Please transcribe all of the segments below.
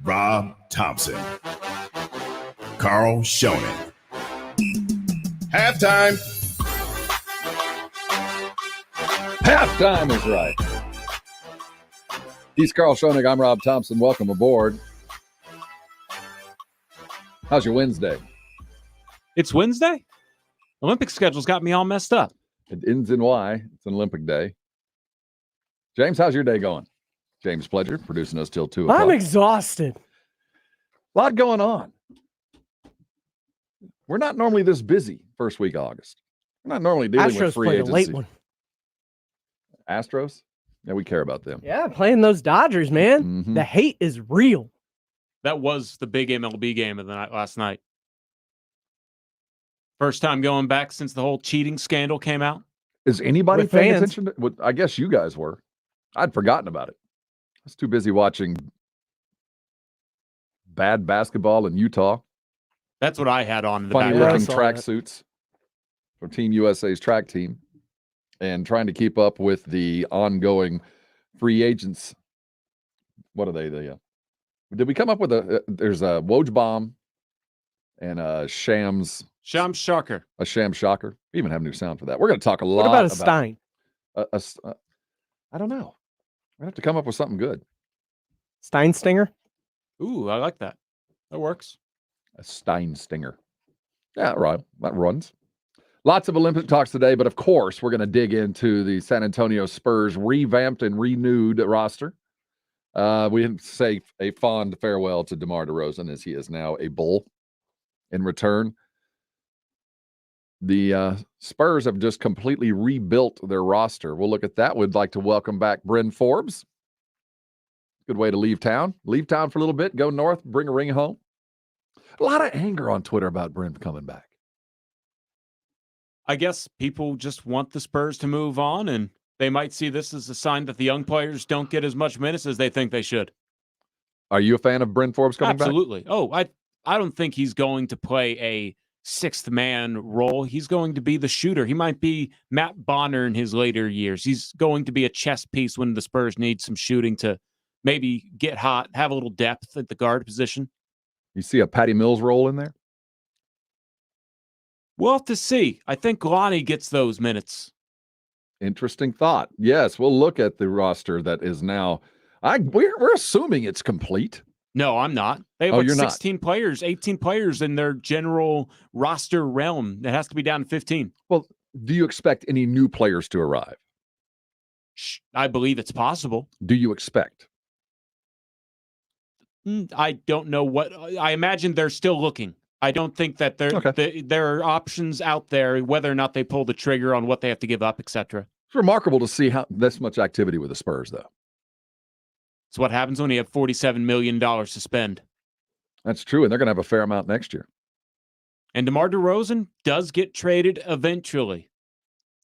Rob Thompson, Carl Schoening. Halftime. Halftime is right. He's Carl Schoening. I'm Rob Thompson. Welcome aboard. How's your Wednesday? It's Wednesday? Olympic schedule's got me all messed up. It ends in Y. It's an Olympic day. James, how's your day going? James Pledger, producing us till 2 o'clock. I'm exhausted. A lot going on. We're not normally this busy first week of August. We're not normally dealing Astros with free played agency. a late one. Astros? Yeah, we care about them. Yeah, playing those Dodgers, man. Mhm. The hate is real. That was the big MLB game of the night last night. First time going back since the whole cheating scandal came out. Is anybody With paying fans. attention to what? I guess you guys were. I'd forgotten about it. I was too busy watching bad basketball in Utah. That's what I had on in the Funny background. looking I saw that. tracksuits from Team USA's track team, and trying to keep up with the ongoing free agents. What are they? Did we come up with there's a Woj and a Shams Shocker. Shocker. We even have a new sound for that. We're going to talk a lot What about a Stein? I don't know. We have to come up with something good. Stein Stinger? Ooh, I like that. That works. A Stein Stinger. Yeah, right. That runs. Lots of Olympic talks today, but of course, we're going to dig into the San Antonio Spurs revamped and renewed roster. We say a fond farewell to DeMar DeRozan as he is now a Bull. In return, the Spurs have just completely rebuilt their roster. We'll look at that. We'd like to welcome back Bryn Forbes. Good way to leave town. Leave town for a little bit, go north, bring a ring home. A lot of anger on Twitter about Bryn coming back. I guess people just want the Spurs to move on, and they might see this as a sign that the young players don't get as much minutes as they think they should. Are you a fan of Bryn Forbes coming back? Absolutely. Oh, I don't think he's going to play a sixth man role. He's going to be the shooter. He might be Matt Bonner in his later years. He's going to be a chess piece when the Spurs need some shooting to maybe get hot, have a little depth at the guard position. You see a Patty Mills role in there? We'll have to see. I think Lonnie gets those minutes. Interesting thought. Yes, we'll look at the roster that is now. We're assuming it's complete. No, I'm not. They have Oh, like you're not. 16 players, 18 players in their general roster realm. It has to be down to 15. Well, do you expect any new players to arrive? I believe it's possible. Do you expect? I don't know what. I imagine they're still looking. I don't think that there are options out there, whether or not they pull the trigger on what they have to give up, etc. It's remarkable to see how this much activity with the Spurs, though. It's what happens when you have $47 million to spend. That's true, and they're going to have a fair amount next year. And DeMar DeRozan does get traded eventually.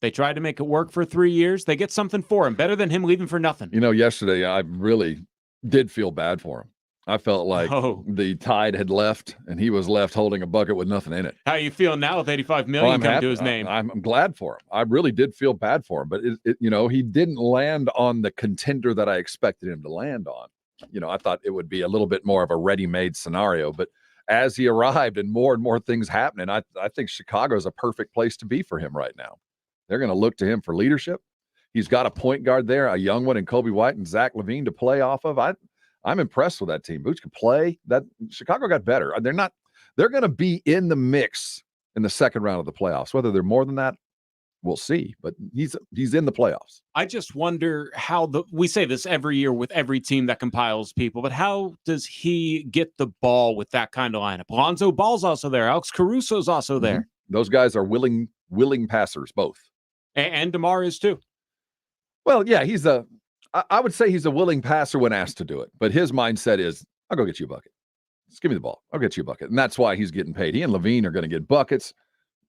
They tried to make it work for 3 years. They get something for him, better than him leaving for nothing. You know, yesterday I really did feel bad for him. I felt like the tide had left, and he was left holding a bucket with nothing in it. How you feel now with $85 million coming to his name? I'm glad for him. I really did feel bad for him, but he didn't land on the contender that I expected him to land on. I thought it would be a little bit more of a ready-made scenario, but as he arrived and more things happening, I think Chicago is a perfect place to be for him right now. They're going to look to him for leadership. He's got a point guard there, a young one in Kobe White and Zach LaVine to play off of. I'm impressed with that team. Boots can play. That Chicago got better. They're going to be in the mix in the second round of the playoffs. Whether they're more than that, we'll see. But he's in the playoffs. I just wonder how we say this every year with every team that compiles people, but how does he get the ball with that kind of lineup? Lonzo Ball's also there. Alex Caruso's also there. Mm-hmm. Those guys are willing passers, both. And DeMar is too. Well, yeah, I would say he's a willing passer when asked to do it, but his mindset is, I'll go get you a bucket. Just give me the ball. I'll get you a bucket. And that's why he's getting paid. He and LaVine are going to get buckets,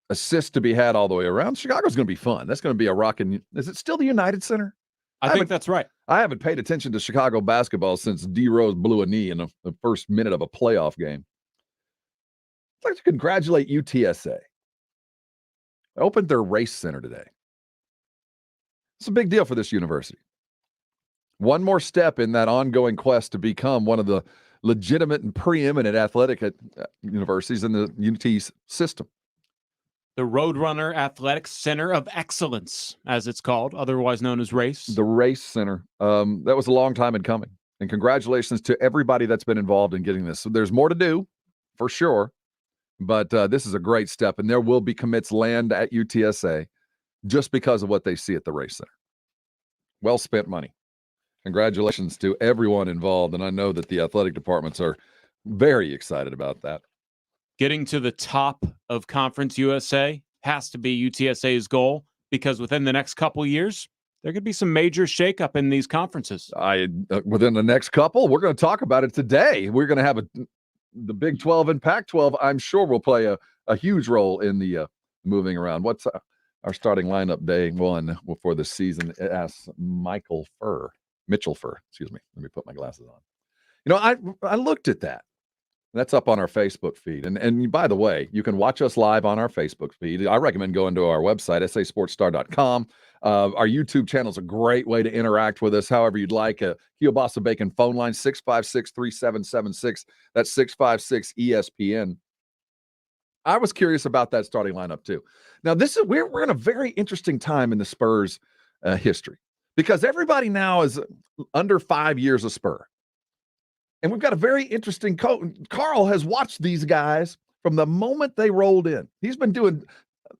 assists to be had all the way around. Chicago's going to be fun. That's going to be a rocking. Is it still the United Center? I think that's right. I haven't paid attention to Chicago basketball since D Rose blew a knee in the first minute of a playoff game. I'd like to congratulate UTSA. They opened their race center today. It's a big deal for this university. One more step in that ongoing quest to become one of the legitimate and preeminent athletic universities in the UT's system. The Roadrunner Athletics Center of Excellence, as it's called, otherwise known as RACE. The RACE Center. That was a long time in coming. And congratulations to everybody that's been involved in getting this. So there's more to do, for sure. But this is a great step. And there will be commits land at UTSA just because of what they see at the RACE Center. Well spent money. Congratulations to everyone involved. And I know that the athletic departments are very excited about that. Getting to the top of Conference USA has to be UTSA's goal, because within the next couple years, there could be some major shakeup in these conferences. Within the next couple, we're going to talk about it today. We're going to have the Big 12 and Pac-12, I'm sure, will play a huge role in the moving around. What's our starting lineup day one before the season? It asks Mitchell Furr. Excuse me. Let me put my glasses on. You know, I looked at that. That's up on our Facebook feed. And by the way, you can watch us live on our Facebook feed. I recommend going to our website, sasportstar.com. Our YouTube channel is a great way to interact with us however you'd like. Kielbasa Bacon phone line, 656-3776. That's 656-ESPN. I was curious about that starting lineup too. Now, we're in a very interesting time in the Spurs history, because everybody now is under 5 years a Spur. And we've got a very interesting Carl has watched these guys from the moment they rolled in. He's been doing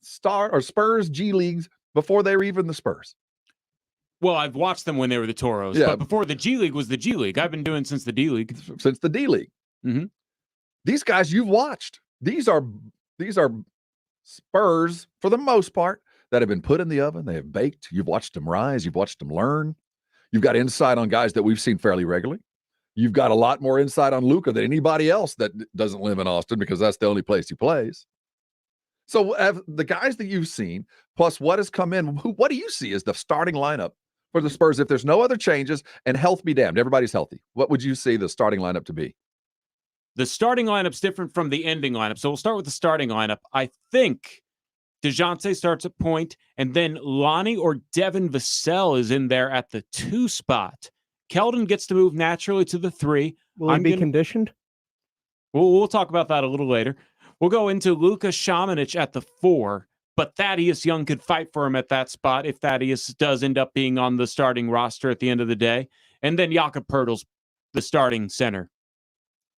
Spurs G Leagues before they were even the Spurs. Well, I've watched them when they were the Toros, but before the G League was the G League. I've been doing since the D League. Since the D League. Mm-hmm. These guys you've watched. These are Spurs, for the most part, that have been put in the oven. They have baked. You've watched them rise. You've watched them learn. You've got insight on guys that we've seen fairly regularly. You've got a lot more insight on Luka than anybody else that doesn't live in Austin, because that's the only place he plays. So the guys that you've seen, plus what has come in, what do you see as the starting lineup for the Spurs if there's no other changes and health be damned? Everybody's healthy. What would you see the starting lineup to be? The starting lineup's different from the ending lineup. So we'll start with the starting lineup. I think DeJounte starts at point, and then Lonnie or Devin Vassell is in there at the 2 spot. Keldon gets to move naturally to the 3. Will he be conditioned? We'll talk about that a little later. We'll go into Luka Šamanić at the 4, but Thaddeus Young could fight for him at that spot if Thaddeus does end up being on the starting roster at the end of the day. And then Jakob Poeltl's the starting center.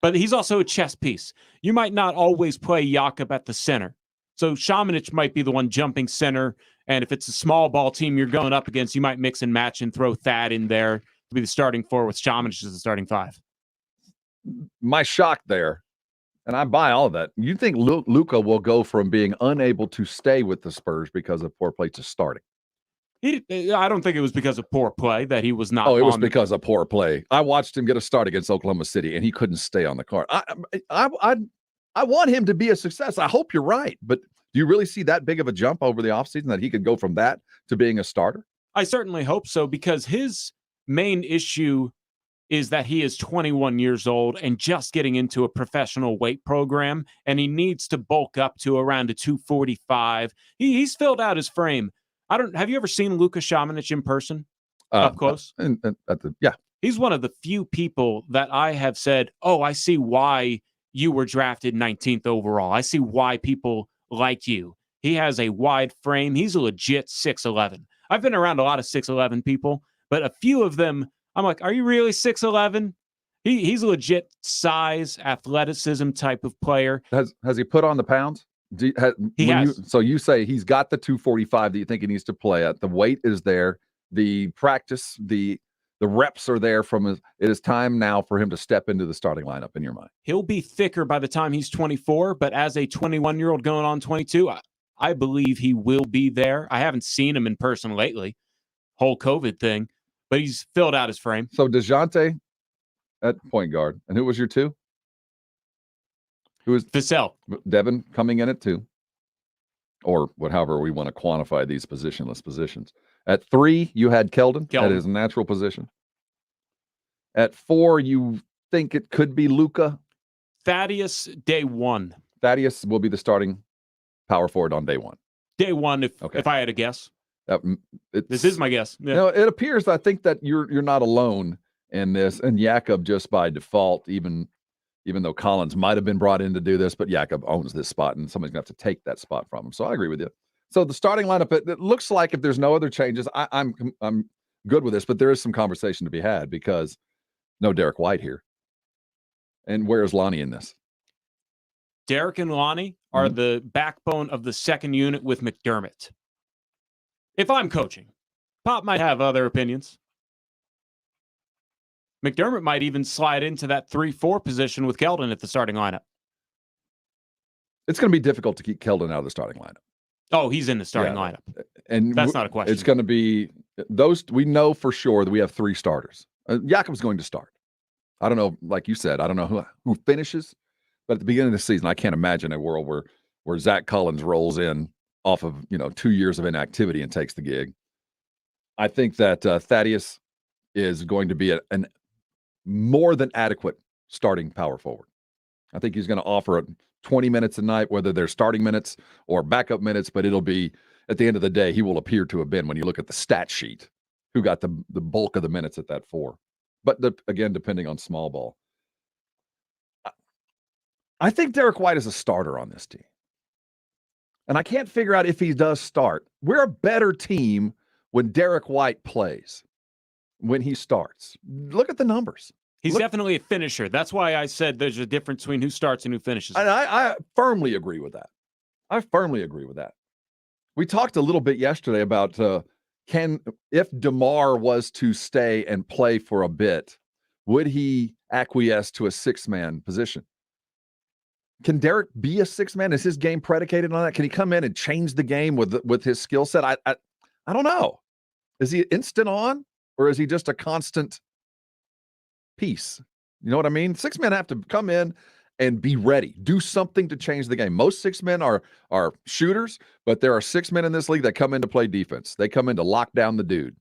But he's also a chess piece. You might not always play Jakob at the center. So Šamanić might be the one jumping center, and if it's a small ball team you're going up against, you might mix and match and throw Thad in there to be the starting 4 with Šamanić as the starting 5. My shock there, and I buy all of that. You think Luka will go from being unable to stay with the Spurs because of poor play to starting? I don't think it was because of poor play that he was not. Oh, it was because of poor play. I watched him get a start against Oklahoma City, and he couldn't stay on the court. I want him to be a success. I hope you're right, but do you really see that big of a jump over the offseason that he could go from that to being a starter? I certainly hope so, because his main issue is that he is 21 years old and just getting into a professional weight program, and he needs to bulk up to around a 245. He's filled out his frame. Have you ever seen Luka Šamanić in person up close? Yeah. He's one of the few people that I have said, oh, I see why you were drafted 19th overall. I see why people like you. He has a wide frame. He's a legit 6'11". I've been around a lot of 6'11" people, but a few of them, I'm like, are you really 6'11"? He's a legit size, athleticism type of player. Has he put on the pounds? He has. So you say he's got the 245 that you think he needs to play at. The weight is there. The practice, the reps are there it is time now for him to step into the starting lineup in your mind. He'll be thicker by the time he's 24, but as a 21-year-old going on 22, I believe he will be there. I haven't seen him in person lately, whole COVID thing, but he's filled out his frame. So DeJounte at point guard. And who was your 2? Who was Vassell? Devin coming in at 2. Or however we want to quantify these positionless positions. At 3, you had Keldon at his natural position. At 4, you think it could be Luka? Thaddeus, day 1. Thaddeus will be the starting power forward on day 1. Day 1, if I had a guess. This is my guess. Yeah. You know, it appears, I think, that you're not alone in this, and Jakob just by default, even even though Collins might have been brought in to do this, but Jakob owns this spot, and somebody's going to have to take that spot from him. So I agree with you. So the starting lineup, it looks like if there's no other changes, I'm good with this, but there is some conversation to be had because no Derek White here. And where is Lonnie in this? Derek and Lonnie are the backbone of the second unit with McDermott. If I'm coaching, Pop might have other opinions. McDermott might even slide into that 3-4 position with Keldon at the starting lineup. It's going to be difficult to keep Keldon out of the starting lineup. Oh, he's in the starting lineup. And that's not a question. It's going to be those. We know for sure that we have 3 starters. Jakob's going to start. I don't know, like you said, I don't know who finishes, but at the beginning of the season, I can't imagine a world where Zach Collins rolls in off of 2 years of inactivity and takes the gig. I think that Thaddeus is going to be an more than adequate starting power forward. I think he's going to offer 20 minutes a night, whether they're starting minutes or backup minutes, but it'll be, at the end of the day, he will appear to have been, when you look at the stat sheet, who got the bulk of the minutes at that 4. But again, depending on small ball. I think Derek White is a starter on this team. And I can't figure out if he does start. We're a better team when Derek White plays, when he starts. Look at the numbers. He's definitely a finisher. That's why I said there's a difference between who starts and who finishes. And I firmly agree with that. We talked a little bit yesterday about if DeMar was to stay and play for a bit, would he acquiesce to a 6-man position? Can Derek be a 6-man? Is his game predicated on that? Can he come in and change the game with his skill set? I don't know. Is he instant on, or is he just a constant piece? You know what I mean? 6 men have to come in and be ready. Do something to change the game. Most 6 men are shooters, but there are 6 men in this league that come in to play defense. They come in to lock down the dude,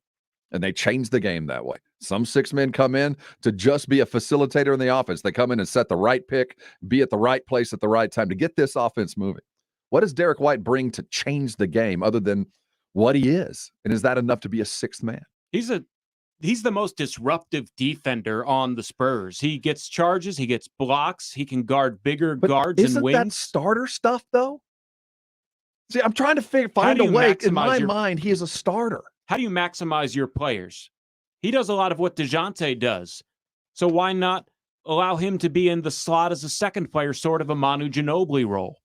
and they change the game that way. Some 6 men come in to just be a facilitator in the offense. They come in and set the right pick, be at the right place at the right time to get this offense moving. What does Derek White bring to change the game other than what he is? And is that enough to be a 6th man? He's the most disruptive defender on the Spurs. He gets charges, he gets blocks, he can guard bigger guards and wings. Isn't that starter stuff, though? See, I'm trying to find a way. In my mind, he is a starter. How do you maximize your players? He does a lot of what DeJounte does. So why not allow him to be in the slot as a second player, sort of a Manu Ginobili role?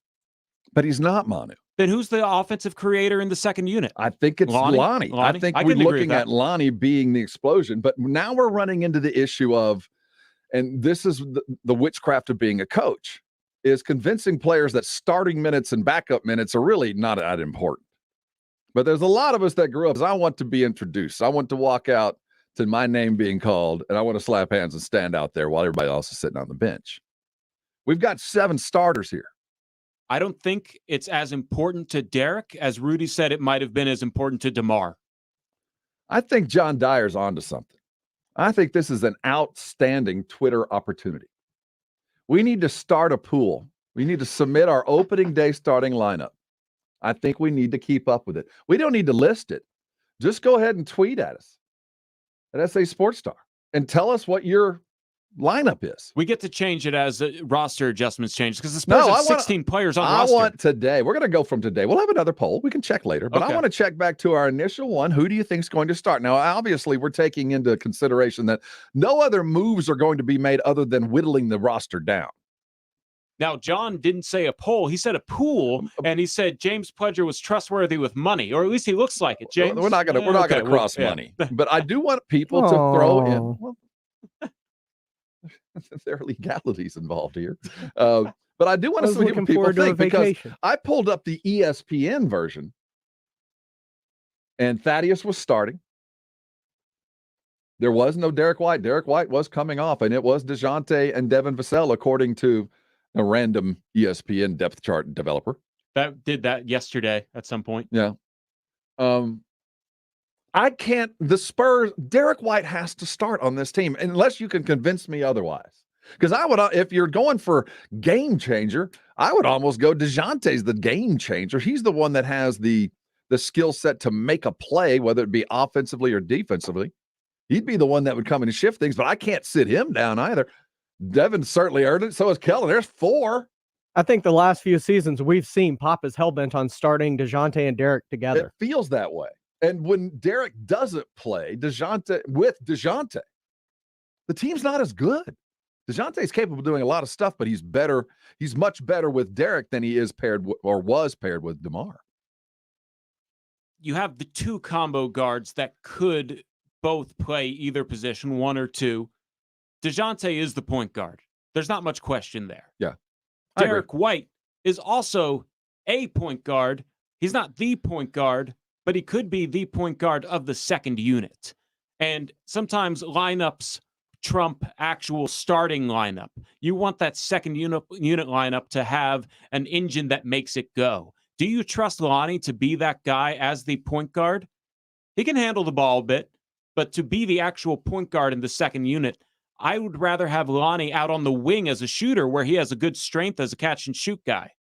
But he's not Manu. Then who's the offensive creator in the second unit? I think it's Lonnie. I think we're looking at Lonnie being the explosion. But now we're running into the issue of, and this is the witchcraft of being a coach, is convincing players that starting minutes and backup minutes are really not that important. But there's a lot of us that grew up as I want to be introduced. I want to walk out to my name being called, and I want to slap hands and stand out there while everybody else is sitting on the bench. We've got 7 starters here. I don't think it's as important to Derek as Rudy said it might have been as important to DeMar. I think John Dyer's onto something. I think this is an outstanding Twitter opportunity. We need to start a pool. We need to submit our opening day starting lineup. I think we need to keep up with it. We don't need to list it. Just go ahead and tweet at us at SA Sports Star and tell us what your lineup is. We get to change it as roster adjustments change because the Spurs have 16 players on the roster. I want today. We're going to go from today. We'll have another poll. We can check later. But I want to check back to our initial one. Who do you think is going to start? Now, obviously, we're taking into consideration that no other moves are going to be made other than whittling the roster down. Now, John didn't say a poll. He said a pool, and he said James Pledger was trustworthy with money, or at least he looks like it. James, we're not going to cross money. But I do want people to throw in. Well, there are legalities involved here. But I do want to see what people think, because I pulled up the ESPN version, and Thaddeus was starting. There was no Derek White. Derek White was coming off, and it was DeJounte and Devin Vassell, according to a random ESPN depth chart developer. That did that yesterday at some point. Yeah. The Spurs, Derek White has to start on this team unless you can convince me otherwise. Because if you're going for game changer, I would almost go DeJounte's the game changer. He's the one that has the skill set to make a play, whether it be offensively or defensively. He'd be the one that would come in and shift things, but I can't sit him down either. Devin certainly earned it. So has Kellen. There's 4. I think the last few seasons we've seen Papa's hellbent on starting DeJounte and Derek together. It feels that way. And when Derek doesn't play DeJounte, the team's not as good. DeJounte's capable of doing a lot of stuff, but he's better. He's much better with Derek than he is was paired with DeMar. You have the 2 combo guards that could both play either position, 1 or 2. DeJounte is the point guard. There's not much question there. Yeah. Derek White is also a point guard. He's not the point guard, but he could be the point guard of the second unit. And sometimes lineups trump actual starting lineup. You want that second unit lineup to have an engine that makes it go. Do you trust Lonnie to be that guy as the point guard? He can handle the ball a bit, but to be the actual point guard in the second unit, I would rather have Lonnie out on the wing as a shooter where he has a good strength as a catch and shoot guy.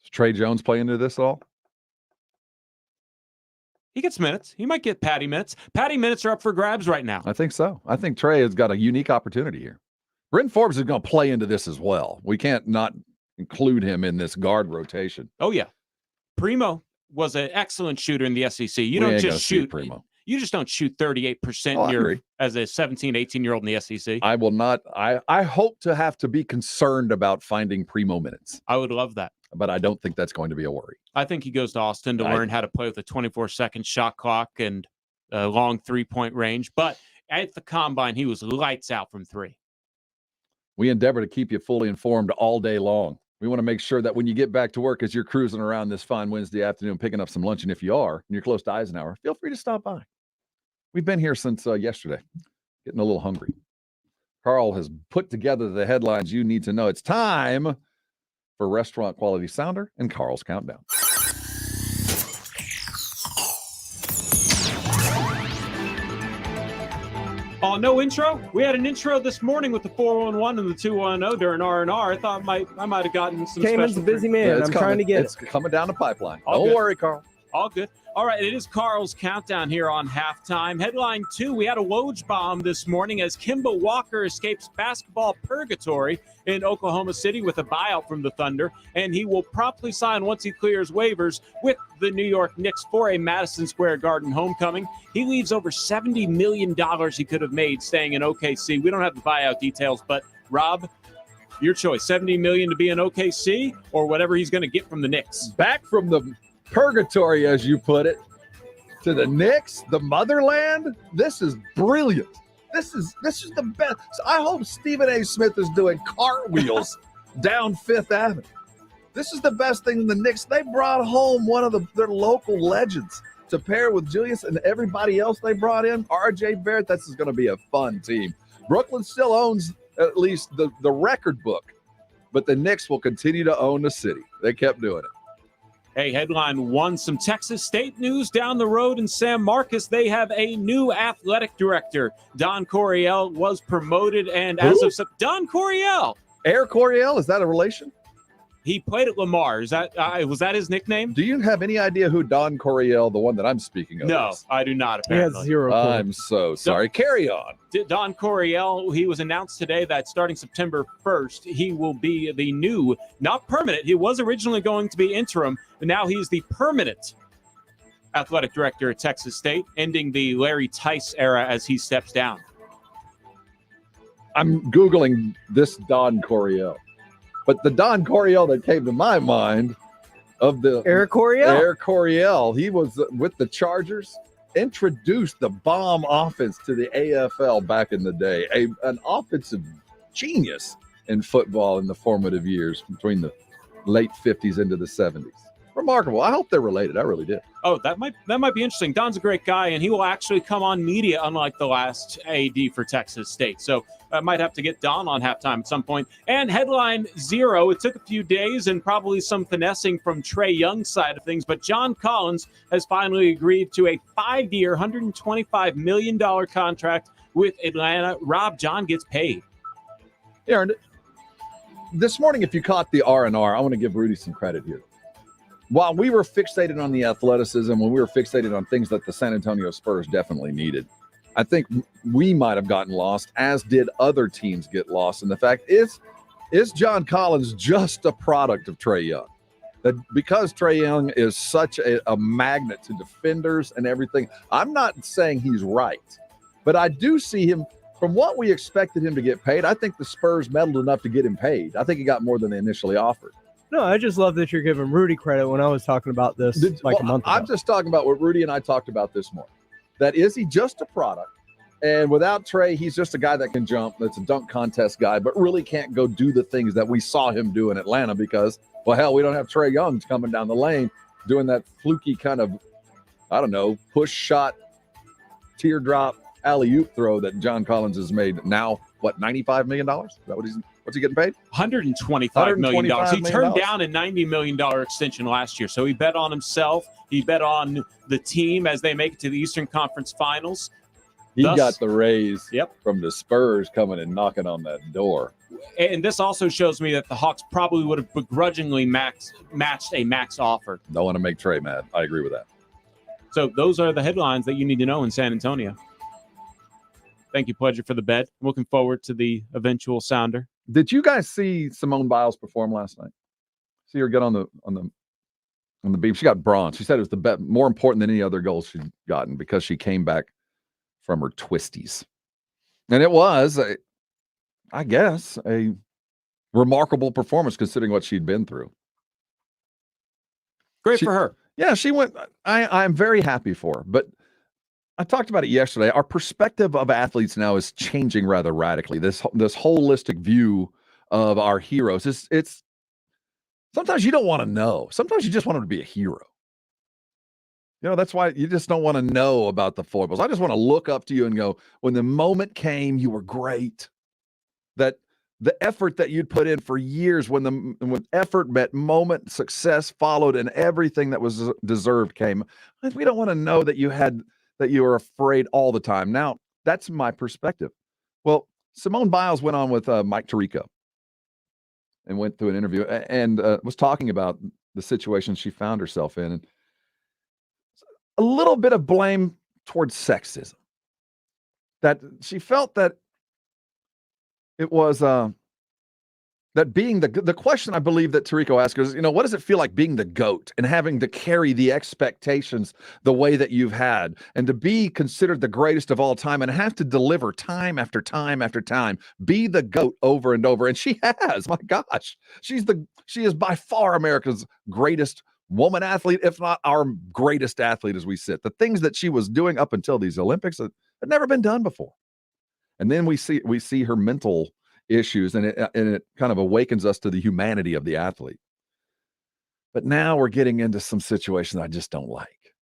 Does Trey Jones play into this at all? He gets minutes. He might get Patty minutes. Patty minutes are up for grabs right now. I think so. I think Trey has got a unique opportunity here. Bryn Forbes is going to play into this as well. We can't not include him in this guard rotation. Oh, yeah. Primo was an excellent shooter in the SEC. You don't just shoot. Primo. You just don't shoot 38% as a 17, 18-year-old in the SEC. I will not. I hope to have to be concerned about finding Primo minutes. I would love that. But I don't think that's going to be a worry. I think he goes to Austin to learn how to play with a 24-second shot clock and a long three-point range. But at the Combine, he was lights out from 3. We endeavor to keep you fully informed all day long. We want to make sure that when you get back to work, as you're cruising around this fine Wednesday afternoon, picking up some lunch, and if you are, and you're close to Eisenhower, feel free to stop by. We've been here since yesterday, getting a little hungry. Carl has put together the headlines you need to know. It's time for Restaurant Quality Sounder and Carl's Countdown. Oh, no intro? We had an intro this morning with the 411 and the 210 during R&R. I thought I might have gotten some Cameron's a busy man. I'm trying to get it. It's coming down the pipeline. All Don't good. worry, Carl. All good. All right, it is Carl's Countdown here on halftime. Headline 2, we had a Woj bomb this morning as Kemba Walker escapes basketball purgatory in Oklahoma City with a buyout from the Thunder, and he will promptly sign once he clears waivers with the New York Knicks for a Madison Square Garden homecoming. He leaves over $70 million he could have made staying in OKC. We don't have the buyout details, but Rob, your choice, $70 million to be in OKC or whatever he's going to get from the Knicks. Back from the purgatory, as you put it, to the Knicks, the motherland. This is brilliant. This is the best. So I hope Stephen A. Smith is doing cartwheels down Fifth Avenue. This is the best thing. The Knicks, they brought home one of their local legends to pair with Julius and everybody else they brought in. R.J. Barrett, this is going to be a fun team. Brooklyn still owns at least the record book, but the Knicks will continue to own the city. They kept doing it. Hey, headline 1, some Texas State news down the road in San Marcos. They have a new athletic director. Don Coryell was promoted, and as of Don Coryell. Air Coryell, is that a relation? He played at Lamar. Is that was that his nickname? Do you have any idea who Don Coryell, the one that I'm speaking of, No, is? I do not, He has apparently. 0 points. I'm so sorry. Carry on. Don Coryell, he was announced today that starting September 1st, he will be the new, not permanent. He was originally going to be interim, but now he's the permanent athletic director at Texas State, ending the Larry Tice era as he steps down. I'm Googling this Don Coryell. But the Don Coryell that came to my mind of the Eric Coryell. Air Coryell, he was with the Chargers, introduced the bomb offense to the AFL back in the day, an offensive genius in football in the formative years between the late 50s into the 70s. Remarkable. I hope they're related. I really did. Oh, that might be interesting. Don's a great guy, and he will actually come on media, unlike the last AD for Texas State. So I might have to get Don on halftime at some point. And headline 0, it took a few days and probably some finessing from Trey Young's side of things, but John Collins has finally agreed to a 5-year, $125 million contract with Atlanta. Rob, John gets paid. He earned it. This morning, if you caught the R&R, I want to give Rudy some credit here. While we were fixated on the athleticism, when we were fixated on things that the San Antonio Spurs definitely needed, I think we might have gotten lost, as did other teams get lost. And the fact is John Collins just a product of Trae Young? That because Trae Young is such a magnet to defenders and everything, I'm not saying he's right, but I do see him from what we expected him to get paid. I think the Spurs meddled enough to get him paid. I think he got more than they initially offered. No, I just love that you're giving Rudy credit when I was talking about this a month ago. I'm just talking about what Rudy and I talked about this morning. That is he just a product? And without Trae, he's just a guy that can jump, that's a dunk contest guy, but really can't go do the things that we saw him do in Atlanta because, well, hell, we don't have Trae Young coming down the lane doing that fluky kind of, I don't know, push shot, teardrop, alley-oop throw that John Collins has made now, what, $95 million? Is that what's he getting paid? $125 million. He turned down a $90 million extension last year. So he bet on himself. He bet on the team as they make it to the Eastern Conference Finals. He got the raise from the Spurs coming and knocking on that door. And this also shows me that the Hawks probably would have begrudgingly matched a max offer. Don't want to make Trae mad. I agree with that. So those are the headlines that you need to know in San Antonio. Thank you, Pledger, for the bet. Looking forward to the eventual sounder. Did you guys see Simone Biles perform last night? See her get on the beam. She got bronze. She said it was the bet more important than any other goal she'd gotten because she came back from her twisties. And it was, I guess, a remarkable performance considering what she'd been through. Great for her. Yeah, she went. I'm very happy for her. But I talked about it yesterday. Our perspective of athletes now is changing rather radically. This holistic view of our heroes. It's sometimes you don't want to know. Sometimes you just want them to be a hero. You know, that's why you just don't want to know about the foibles. I just want to look up to you and go, when the moment came, you were great. That the effort that you'd put in for years, when effort met moment, success followed, and everything that was deserved came. We don't want to know that you were afraid all the time. Now, that's my perspective. Well, Simone Biles went on with Mike Tirico and went through an interview and was talking about the situation she found herself in. And a little bit of blame towards sexism. That she felt that it was that being the question I believe that Tirico asked her is, what does it feel like being the GOAT and having to carry the expectations the way that you've had and to be considered the greatest of all time and have to deliver time after time after time, be the GOAT over and over. And she has, my gosh, she is by far America's greatest woman athlete, if not our greatest athlete as we sit. The things that she was doing up until these Olympics had never been done before. And then we see her mental issues, and it kind of awakens us to the humanity of the athlete. But now we're getting into some situations I just don't like.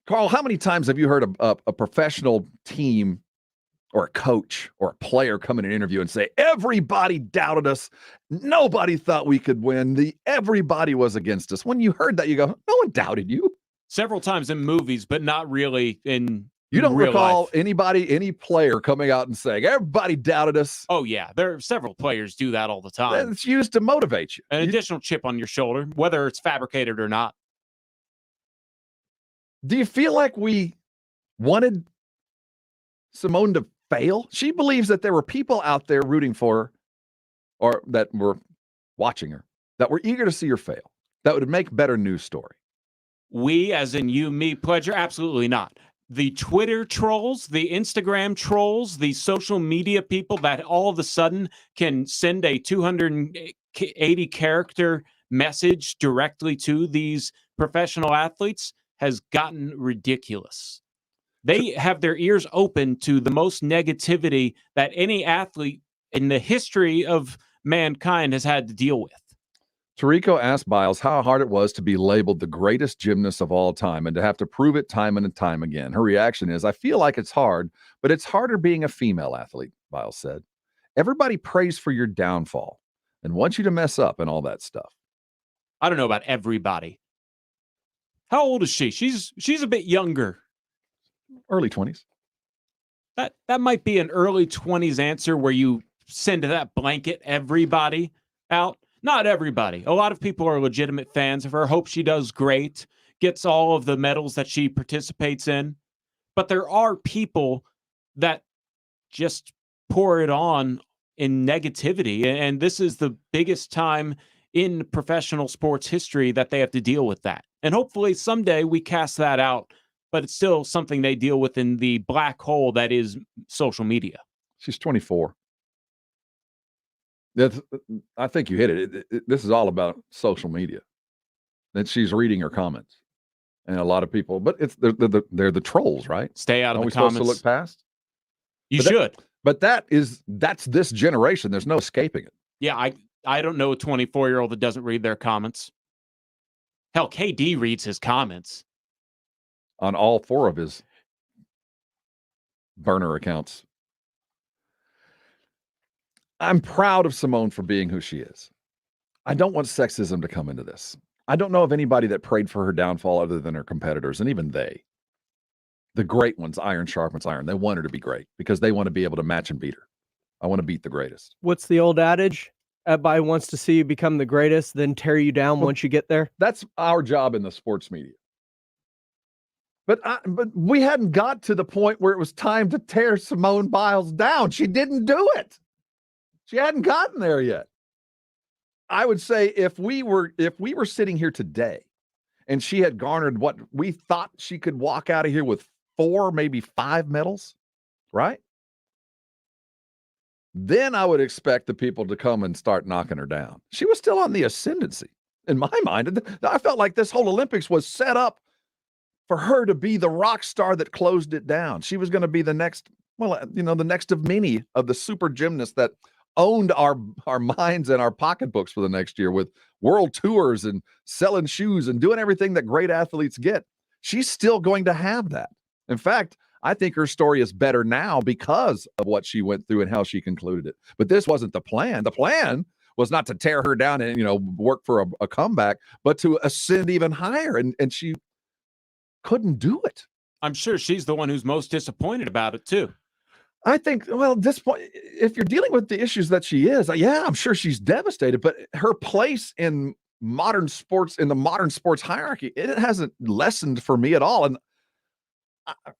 Carl, how many times have you heard a professional team or a coach or a player come in an interview and say, everybody doubted us. Nobody thought we could win. Everybody was against us. When you heard that, you go, no one doubted you. Several times in movies, but not really in You don't real recall life. any player coming out and saying, everybody doubted us. Oh, yeah. There are several players do that all the time. It's used to motivate you. An additional chip on your shoulder, whether it's fabricated or not. Do you feel like we wanted Simone to fail? She believes that there were people out there rooting for her or that were watching her, that were eager to see her fail, that would make better news story. We, as in you, me, Pledger, absolutely not. The Twitter trolls, the Instagram trolls, the social media people that all of a sudden can send a 280 character message directly to these professional athletes has gotten ridiculous. They have their ears open to the most negativity that any athlete in the history of mankind has had to deal with. Tirico asked Biles how hard it was to be labeled the greatest gymnast of all time and to have to prove it time and time again. Her reaction is, I feel like it's hard, but it's harder being a female athlete, Biles said. Everybody prays for your downfall and wants you to mess up and all that stuff. I don't know about everybody. How old is she? She's a bit younger. Early 20s. That might be an early 20s answer where you send that blanket everybody out. Not everybody. A lot of people are legitimate fans of her, hope she does great, gets all of the medals that she participates in. But there are people that just pour it on in negativity. And this is the biggest time in professional sports history that they have to deal with that. And hopefully someday we cast that out, but it's still something they deal with in the black hole that is social media. She's 24. I think you hit it. This is all about social media. That she's reading her comments, and a lot of people. But they're the trolls, right? Stay out of Are the we comments. supposed to look past? You should. But that's this generation. There's no escaping it. Yeah, I don't know a 24-year-old that doesn't read their comments. Hell, KD reads his comments On all 4 of his burner accounts. I'm proud of Simone for being who she is. I don't want sexism to come into this. I don't know of anybody that prayed for her downfall other than her competitors, and even they. The great ones, iron sharpens iron. They want her to be great because they want to be able to match and beat her. I want to beat the greatest. What's the old adage? Everybody wants to see you become the greatest, then tear you down once you get there. That's our job in the sports media. But we hadn't got to the point where it was time to tear Simone Biles down. She didn't do it. She hadn't gotten there yet. I would say if we were sitting here today and she had garnered what we thought she could walk out of here with 4, maybe 5 medals, right? Then I would expect the people to come and start knocking her down. She was still on the ascendancy. In my mind, I felt like this whole Olympics was set up for her to be the rock star that closed it down. She was going to be the next, the next of many of the super gymnasts that owned our minds and our pocketbooks for the next year with world tours and selling shoes and doing everything that great athletes get. She's still going to have that. In fact, I think her story is better now because of what she went through and how she concluded it. But this wasn't the plan. The plan was not to tear her down and, work for a comeback, but to ascend even higher. And she couldn't do it. I'm sure she's the one who's most disappointed about it too. I think, at this point, if you're dealing with the issues that she is, yeah, I'm sure she's devastated, but her place in modern sports, in the modern sports hierarchy, it hasn't lessened for me at all. And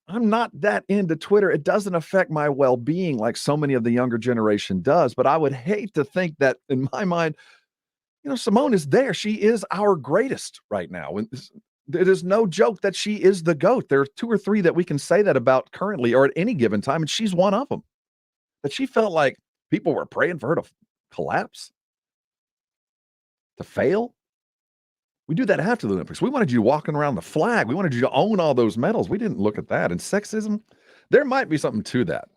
I'm not that into Twitter. It doesn't affect my well-being like so many of the younger generation does, but I would hate to think that in my mind, Simone is there. She is our greatest right now. It is no joke that she is the GOAT. There are 2 or 3 that we can say that about currently or at any given time, and she's one of them. That she felt like people were praying for her to collapse, to fail. We do that after the Olympics. We wanted you walking around the flag. We wanted you to own all those medals. We didn't look at that. And sexism, there might be something to that.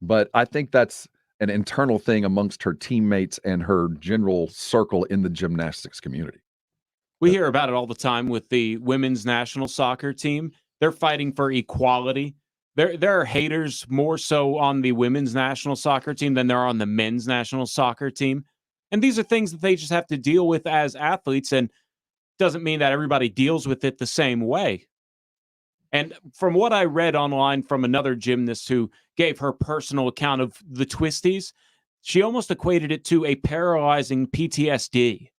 But I think that's an internal thing amongst her teammates and her general circle in the gymnastics community. We hear about it all the time with the women's national soccer team. They're fighting for equality. There are haters more so on the women's national soccer team than there are on the men's national soccer team. And these are things that they just have to deal with as athletes, and doesn't mean that everybody deals with it the same way. And from what I read online from another gymnast who gave her personal account of the twisties, she almost equated it to a paralyzing PTSD.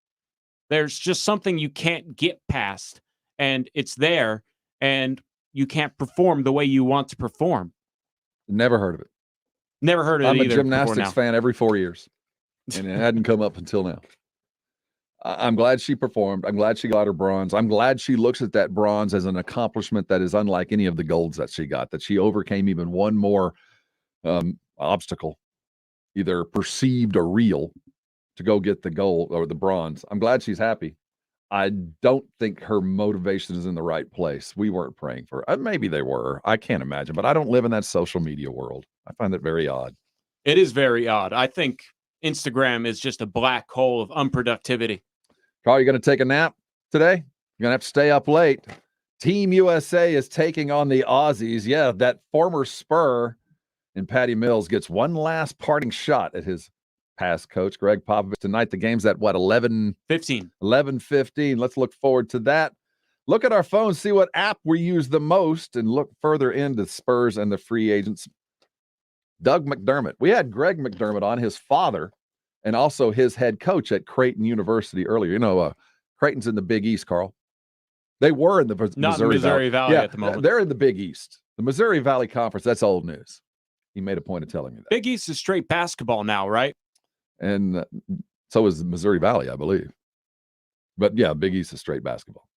There's just something you can't get past, and it's there, and you can't perform the way you want to perform. Never heard of it. Never heard of it either. I'm a gymnastics fan every 4 years, and it hadn't come up until now. I'm glad she performed. I'm glad she got her bronze. I'm glad she looks at that bronze as an accomplishment that is unlike any of the golds that she got, that she overcame even one more obstacle, either perceived or real, to go get the gold or the bronze. I'm glad she's happy. I don't think her motivation is in the right place. We weren't praying for her. Maybe they were. I can't imagine, but I don't live in that social media world. I find it very odd. It is very odd. I think Instagram is just a black hole of unproductivity. Carl, you going to take a nap today? You're going to have to stay up late. Team USA is taking on the Aussies. Yeah, that former Spur in Patty Mills gets one last parting shot at his past coach, Greg Popovich, tonight. The game's at, 11:15. 11:15. Let's look forward to that. Look at our phones, see what app we use the most, and look further into Spurs and the free agents. Doug McDermott. We had Greg McDermott on, his father, and also his head coach at Creighton University earlier. Creighton's in the Big East, Carl. They were in the Not in Missouri Valley Yeah, at the moment. they're in the Big East. The Missouri Valley Conference, that's old news. He made a point of telling me that. Big East is straight basketball now, right? And so is the Missouri Valley, I believe. But yeah, Big East is straight basketball.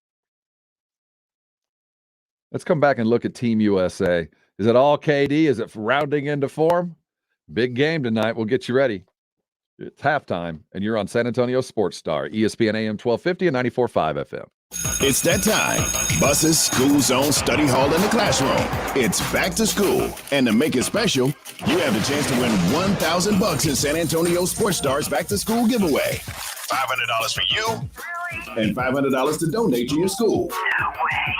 Let's come back and look at Team USA. Is it all KD? Is it rounding into form? Big game tonight. We'll get you ready. It's halftime, and you're on San Antonio Sports Star, ESPN AM 1250 and 94.5 FM. It's that time. Buses, school zone, study hall, and the classroom. It's back to school. And to make it special, you have the chance to win $1,000 in San Antonio Sports Star's back to school giveaway. $500 for you and $500 to donate to your school. No way.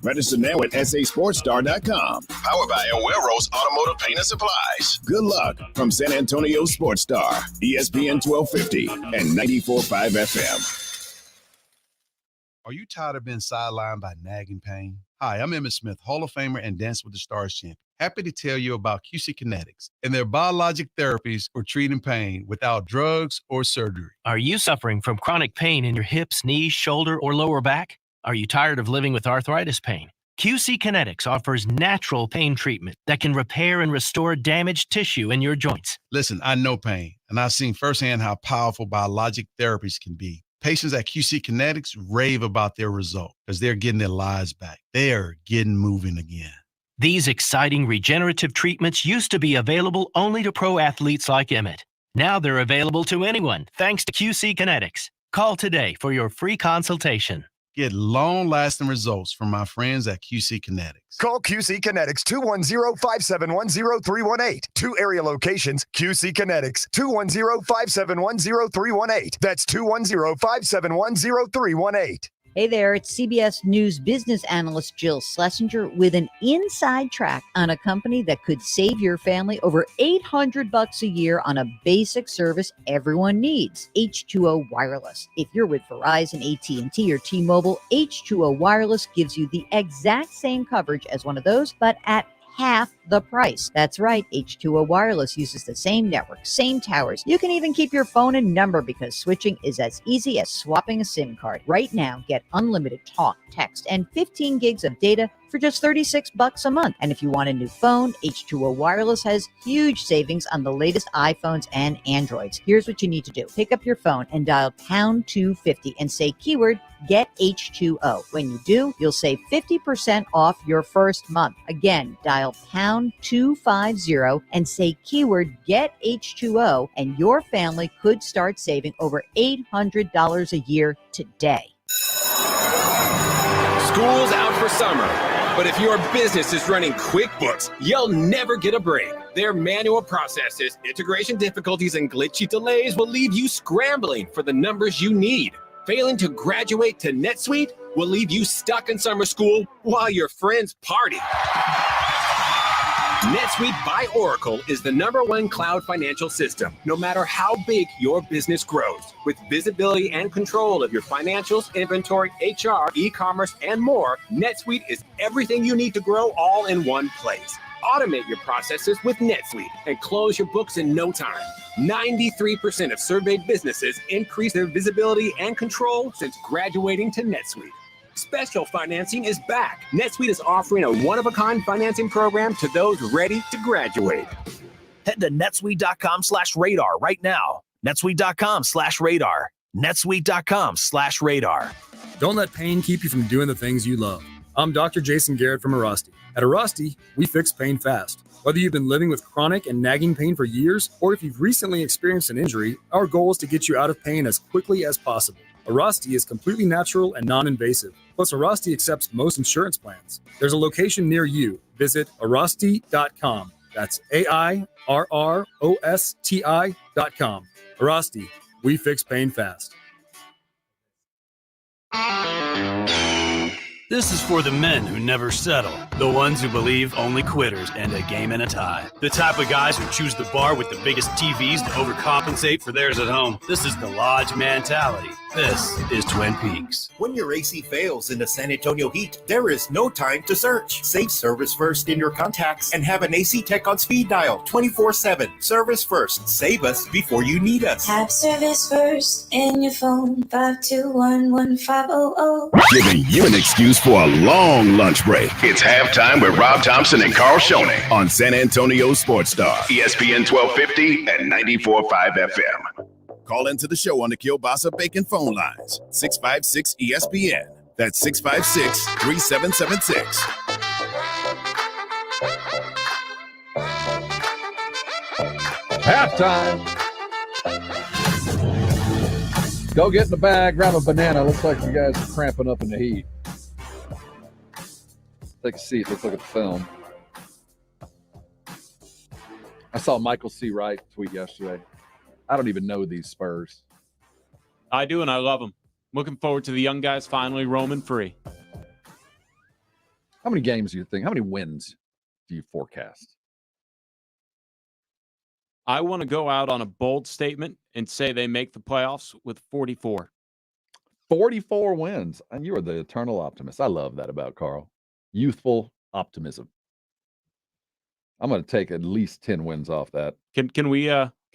Register now at sasportstar.com. Powered by Aguero's Automotive Paint and Supplies. Good luck from San Antonio Sports Star, ESPN 1250 and 94.5 FM. Are you tired of being sidelined by nagging pain? Hi, I'm Emmett Smith, Hall of Famer and Dance with the Stars champion. Happy to tell you about QC Kinetics and their biologic therapies for treating pain without drugs or surgery. Are you suffering from chronic pain in your hips, knees, shoulder, or lower back? Are you tired of living with arthritis pain? QC Kinetics offers natural pain treatment that can repair and restore damaged tissue in your joints. Listen, I know pain, and I've seen firsthand how powerful biologic therapies can be. Patients at QC Kinetics rave about their result because they're getting their lives back. They are getting moving again. These exciting regenerative treatments used to be available only to pro athletes like Emmett. Now they're available to anyone thanks to QC Kinetics. Call today for your free consultation. Get long-lasting results from my friends at QC Kinetics. Call QC Kinetics 210-571-0318. 2 area locations, QC Kinetics 210-571-0318. That's 210-571-0318. Hey there, it's CBS News business analyst Jill Schlesinger with an inside track on a company that could save your family over $800 a year on a basic service everyone needs, H2O Wireless. If you're with Verizon, AT&T, or T-Mobile, H2O Wireless gives you the exact same coverage as one of those, but at half the price. That's right, H2O Wireless uses the same network, same towers. You can even keep your phone and number because switching is as easy as swapping a SIM card. Right now, get unlimited talk, text, and 15 gigs of data for just $36 a month. And if you want a new phone, H2O Wireless has huge savings on the latest iPhones and Androids. Here's what you need to do. Pick up your phone and dial pound 250 and say keyword Get H2O. When you do, you'll save 50% off your first month. Again, dial pound 250 and say keyword Get H2O, and your family could start saving over $800 a year today. School's out for summer, but if your business is running QuickBooks, you'll never get a break. Their manual processes, integration difficulties, and glitchy delays will leave you scrambling for the numbers you need. Failing to graduate to NetSuite will leave you stuck in summer school while your friends party. NetSuite by Oracle is the #1 cloud financial system, no matter how big your business grows. With visibility and control of your financials, inventory, HR, e-commerce, and more, NetSuite is everything you need to grow all in one place. Automate your processes with NetSuite and close your books in no time. 93% of surveyed businesses increase their visibility and control since graduating to NetSuite. Special financing is back. NetSuite is offering a one-of-a-kind financing program to those ready to graduate. Head to netsuite.com/radar right now. netsuite.com/radar. netsuite.com/radar. Don't let pain keep you from doing the things you love. I'm Dr. Jason Garrett from Arasti. At Arasti, we fix pain fast. Whether you've been living with chronic and nagging pain for years, or if you've recently experienced an injury, our goal is to get you out of pain as quickly as possible. Arasti is completely natural and non-invasive. Plus, Arasti accepts most insurance plans. There's a location near you. Visit Arasti.com. That's AIRROSTI.com. Arasti, we fix pain fast. This is for the men who never settle, the ones who believe only quitters end a game in a tie, the type of guys who choose the bar with the biggest TVs to overcompensate for theirs at home. This is the Lodge mentality. This is Twin Peaks. When your AC fails in the San Antonio heat, there is no time to search. Save Service First in your contacts and have an AC tech on speed dial 24/7. Service First. Save us before you need us. Have Service First in your phone, 521-1500. Giving you an excuse for a long lunch break. It's halftime with Rob Thompson and Carl Schoening on San Antonio Sports Star, ESPN 1250 and 94.5 FM. Call into the show on the Kielbasa Bacon phone lines, 656-ESPN. That's 656-3776. Halftime. Go get in the bag, grab a banana. Looks like you guys are cramping up in the heat. Take a seat. Let's look at the film. I saw Michael C. Wright tweet yesterday. I don't even know these Spurs. I do, and I love them. Looking forward to the young guys finally roaming free. How many games do you think? How many wins do you forecast? I want to go out on a bold statement and say they make the playoffs with 44. 44 wins. And you are the eternal optimist. I love that about Carl. Youthful optimism. I'm going to take at least 10 wins off that. Can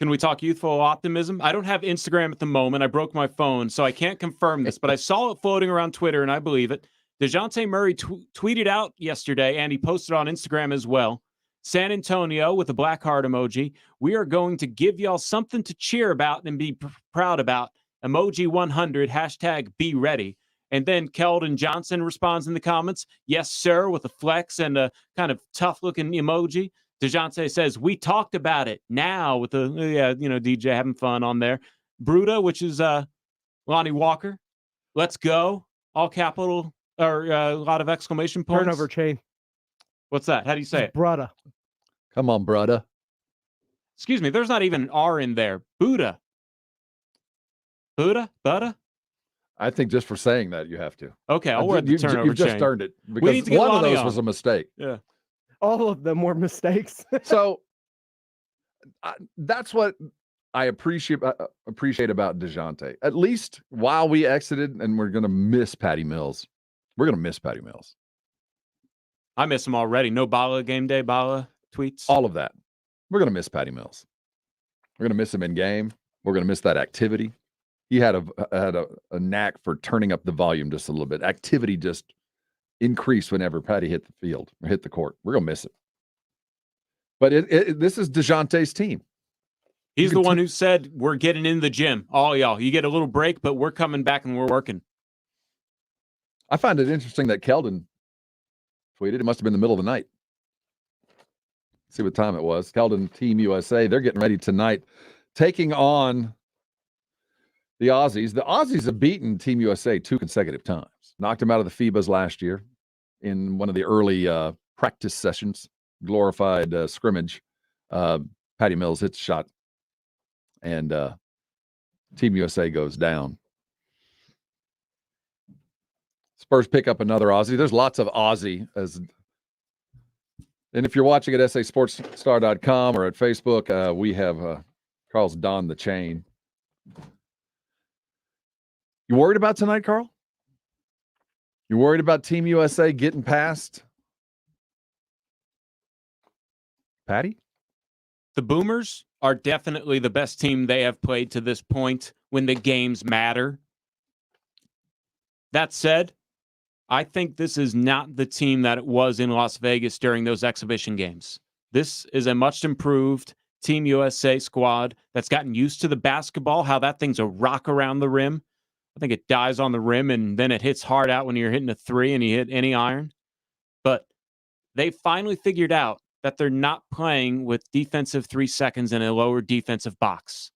we talk youthful optimism? I don't have Instagram at the moment. I broke my phone, so I can't confirm this, but I saw it floating around Twitter, and I believe it. DeJounte Murray tweeted out yesterday, and he posted on Instagram as well. San Antonio, with a black heart emoji, we are going to give y'all something to cheer about and be proud about. Emoji 100, hashtag be ready. And then Keldon Johnson responds in the comments, yes, sir, with a flex and a kind of tough-looking emoji. DeJounte says, we talked about it now with the, DJ having fun on there. Bruda, which is Lonnie Walker. Let's go. All capital, or a lot of exclamation points. Turnover chain. What's that? How do you say it? Brudda. Come on, brudda. Excuse me, there's not even an R in there. Buddha. Buddha? Buddha? I think just for saying that, you have to. Okay, I'll wear the turnover You've just chain. earned it. We Because need to get one of Lonnie those on. was a mistake. Yeah. All of them were mistakes. So that's what I appreciate about DeJounte. At least while we exited, and we're going to miss Patty Mills. We're going to miss Patty Mills. I miss him already. No Bala game day, Bala tweets. All of that. We're going to miss Patty Mills. We're going to miss him in game. We're going to miss that activity. He had a knack for turning up the volume just a little bit. Activity just increased whenever Patty hit the field or hit the court. We're going to miss it. But this is DeJounte's team. He's the one who said, we're getting in the gym. All y'all, you get a little break, but we're coming back and we're working. I find it interesting that Keldon tweeted. It must have been the middle of the night. Let's see what time it was. Keldon, Team USA. They're getting ready tonight, taking on the Aussies. The Aussies have beaten Team USA 2 consecutive times. Knocked them out of the FIBAs last year in one of the early practice sessions, glorified scrimmage. Patty Mills hits a shot, and Team USA goes down. Spurs pick up another Aussie. There's lots of Aussie. And if you're watching at sasportsstar.com or at Facebook, we have Carl's donned the chain. You worried about tonight, Carl? You worried about Team USA getting past Patty? The Boomers are definitely the best team they have played to this point when the games matter. That said, I think this is not the team that it was in Las Vegas during those exhibition games. This is a much improved Team USA squad that's gotten used to the basketball, how that thing's a rock around the rim. I think it dies on the rim, and then it hits hard out when you're hitting a three and you hit any iron. But they finally figured out that they're not playing with defensive 3 seconds in a lower defensive box.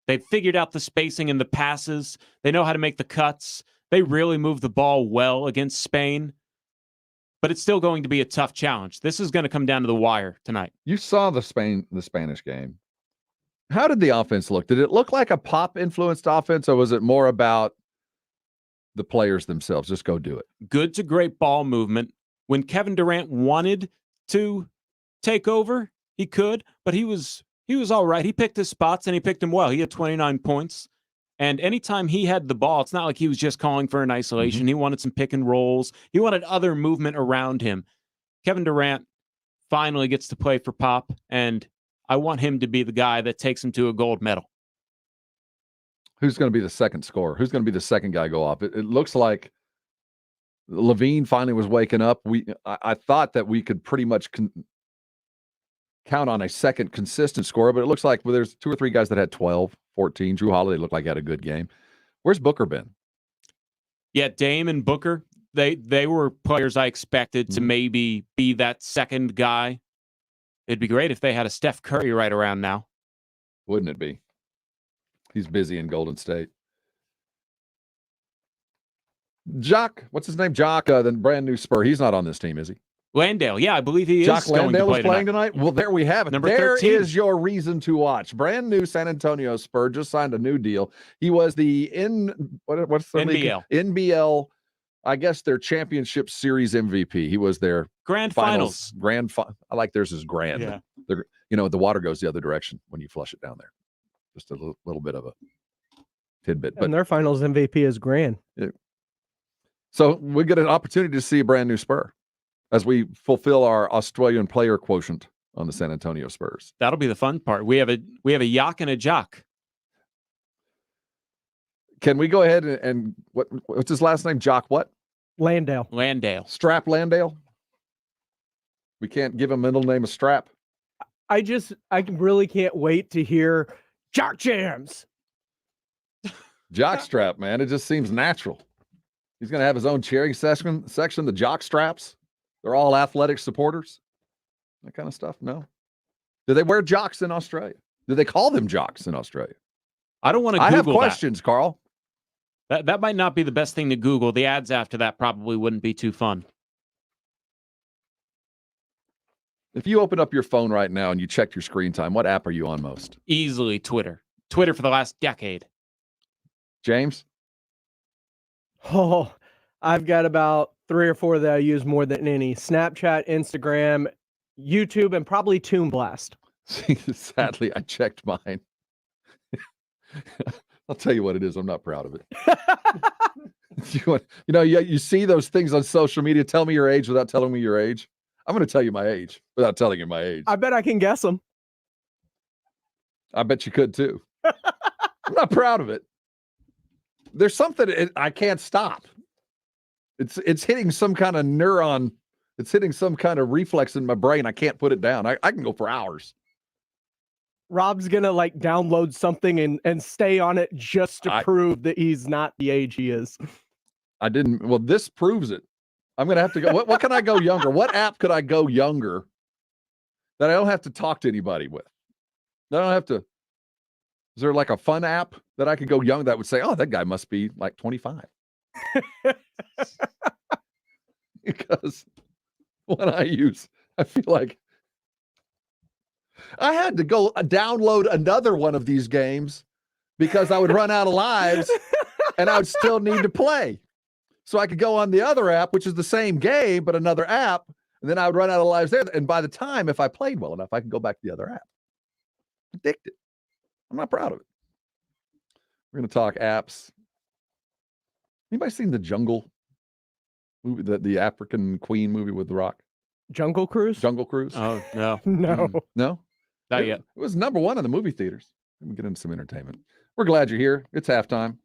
They've figured out the spacing and the passes. They know how to make the cuts. They really move the ball well against Spain. But it's still going to be a tough challenge. This is going to come down to the wire tonight. You saw the Spanish game. How did the offense look? Did it look like a pop-influenced offense, or was it more about the players themselves. Just go do it. Good to great ball movement. When Kevin Durant wanted to take over, he could, but he was all right. He picked his spots, and he picked them well. He had 29 points. And anytime he had the ball, it's not like he was just calling for an isolation. Mm-hmm. He wanted some pick and rolls. He wanted other movement around him. Kevin Durant finally gets to play for Pop, and I want him to be the guy that takes him to a gold medal. Who's going to be the second scorer? Who's going to be the second guy go off? It looks like Levine finally was waking up. I thought that we could pretty much count on a second consistent scorer, but it looks like there's 2 or 3 guys that had 12, 14. Drew Holiday looked like he had a good game. Where's Booker been? Yeah, Dame and Booker, they were players I expected to maybe be that second guy. It'd be great if they had a Steph Curry right around now. Wouldn't it be? He's busy in Golden State. Jock, what's his name? Jock, the brand new Spur. He's not on this team, is he? Landale, yeah, I believe he Jock is going Landale to play is playing tonight. Well, there we have it. Number There 13. is your reason to watch. Brand new San Antonio Spur just signed a new deal. He was the what's the NBL. league? NBL, I guess their championship series MVP. He was their Grand finals. I like theirs is grand. Yeah. The water goes the other direction when you flush it down there. Just a little bit of a tidbit. But And their finals MVP is grand. So we get an opportunity to see a brand new Spur as we fulfill our Australian player quotient on the San Antonio Spurs. That'll be the fun part. We have a Yak and a Jock. Can we go ahead and what's his last name? Jock what? Landale. Strap Landale? We can't give him a middle name of Strap. I really can't wait to hear Jock Jams. Jock Strap, man. It just seems natural. He's going to have his own cheering section, the Jock Straps. They're all athletic supporters. That kind of stuff. No. Do they wear jocks in Australia? Do they call them jocks in Australia? I don't want to Google I have questions, that. Carl. That might not be the best thing to Google. The ads after that probably wouldn't be too fun. If you open up your phone right now and you check your screen time, what app are you on most? Easily Twitter. Twitter for the last decade. James? Oh, I've got about 3 or 4 that I use more than any. Snapchat, Instagram, YouTube, and probably Toon Blast. Sadly, I checked mine. I'll tell you what it is. I'm not proud of it. You see those things on social media. Tell me your age without telling me your age. I'm going to tell you my age without telling you my age. I bet I can guess them. I bet you could too. I'm not proud of it. There's something I can't stop. It's hitting some kind of neuron. It's hitting some kind of reflex in my brain. I can't put it down. I can go for hours. Rob's going to download something and stay on it just to prove that he's not the age he is. I didn't. Well, this proves it. I'm going to have to go. What can I go younger? What app could I go younger that I don't have to talk to anybody with? I don't have to. Is there a fun app that I could go young that would say, oh, that guy must be 25? Because when I feel like I had to go download another one of these games because I would run out of lives and I would still need to play. So I could go on the other app, which is the same game, but another app, and then I would run out of lives there. And by the time, if I played well enough, I could go back to the other app. Addicted. I'm not proud of it. We're going to talk apps. Anybody seen the Jungle movie, the African Queen movie with The Rock? Jungle Cruise? Jungle Cruise? Oh, no. No. No? Not yet. It was number 1 in the movie theaters. Let me get into some entertainment. We're glad you're here. It's halftime.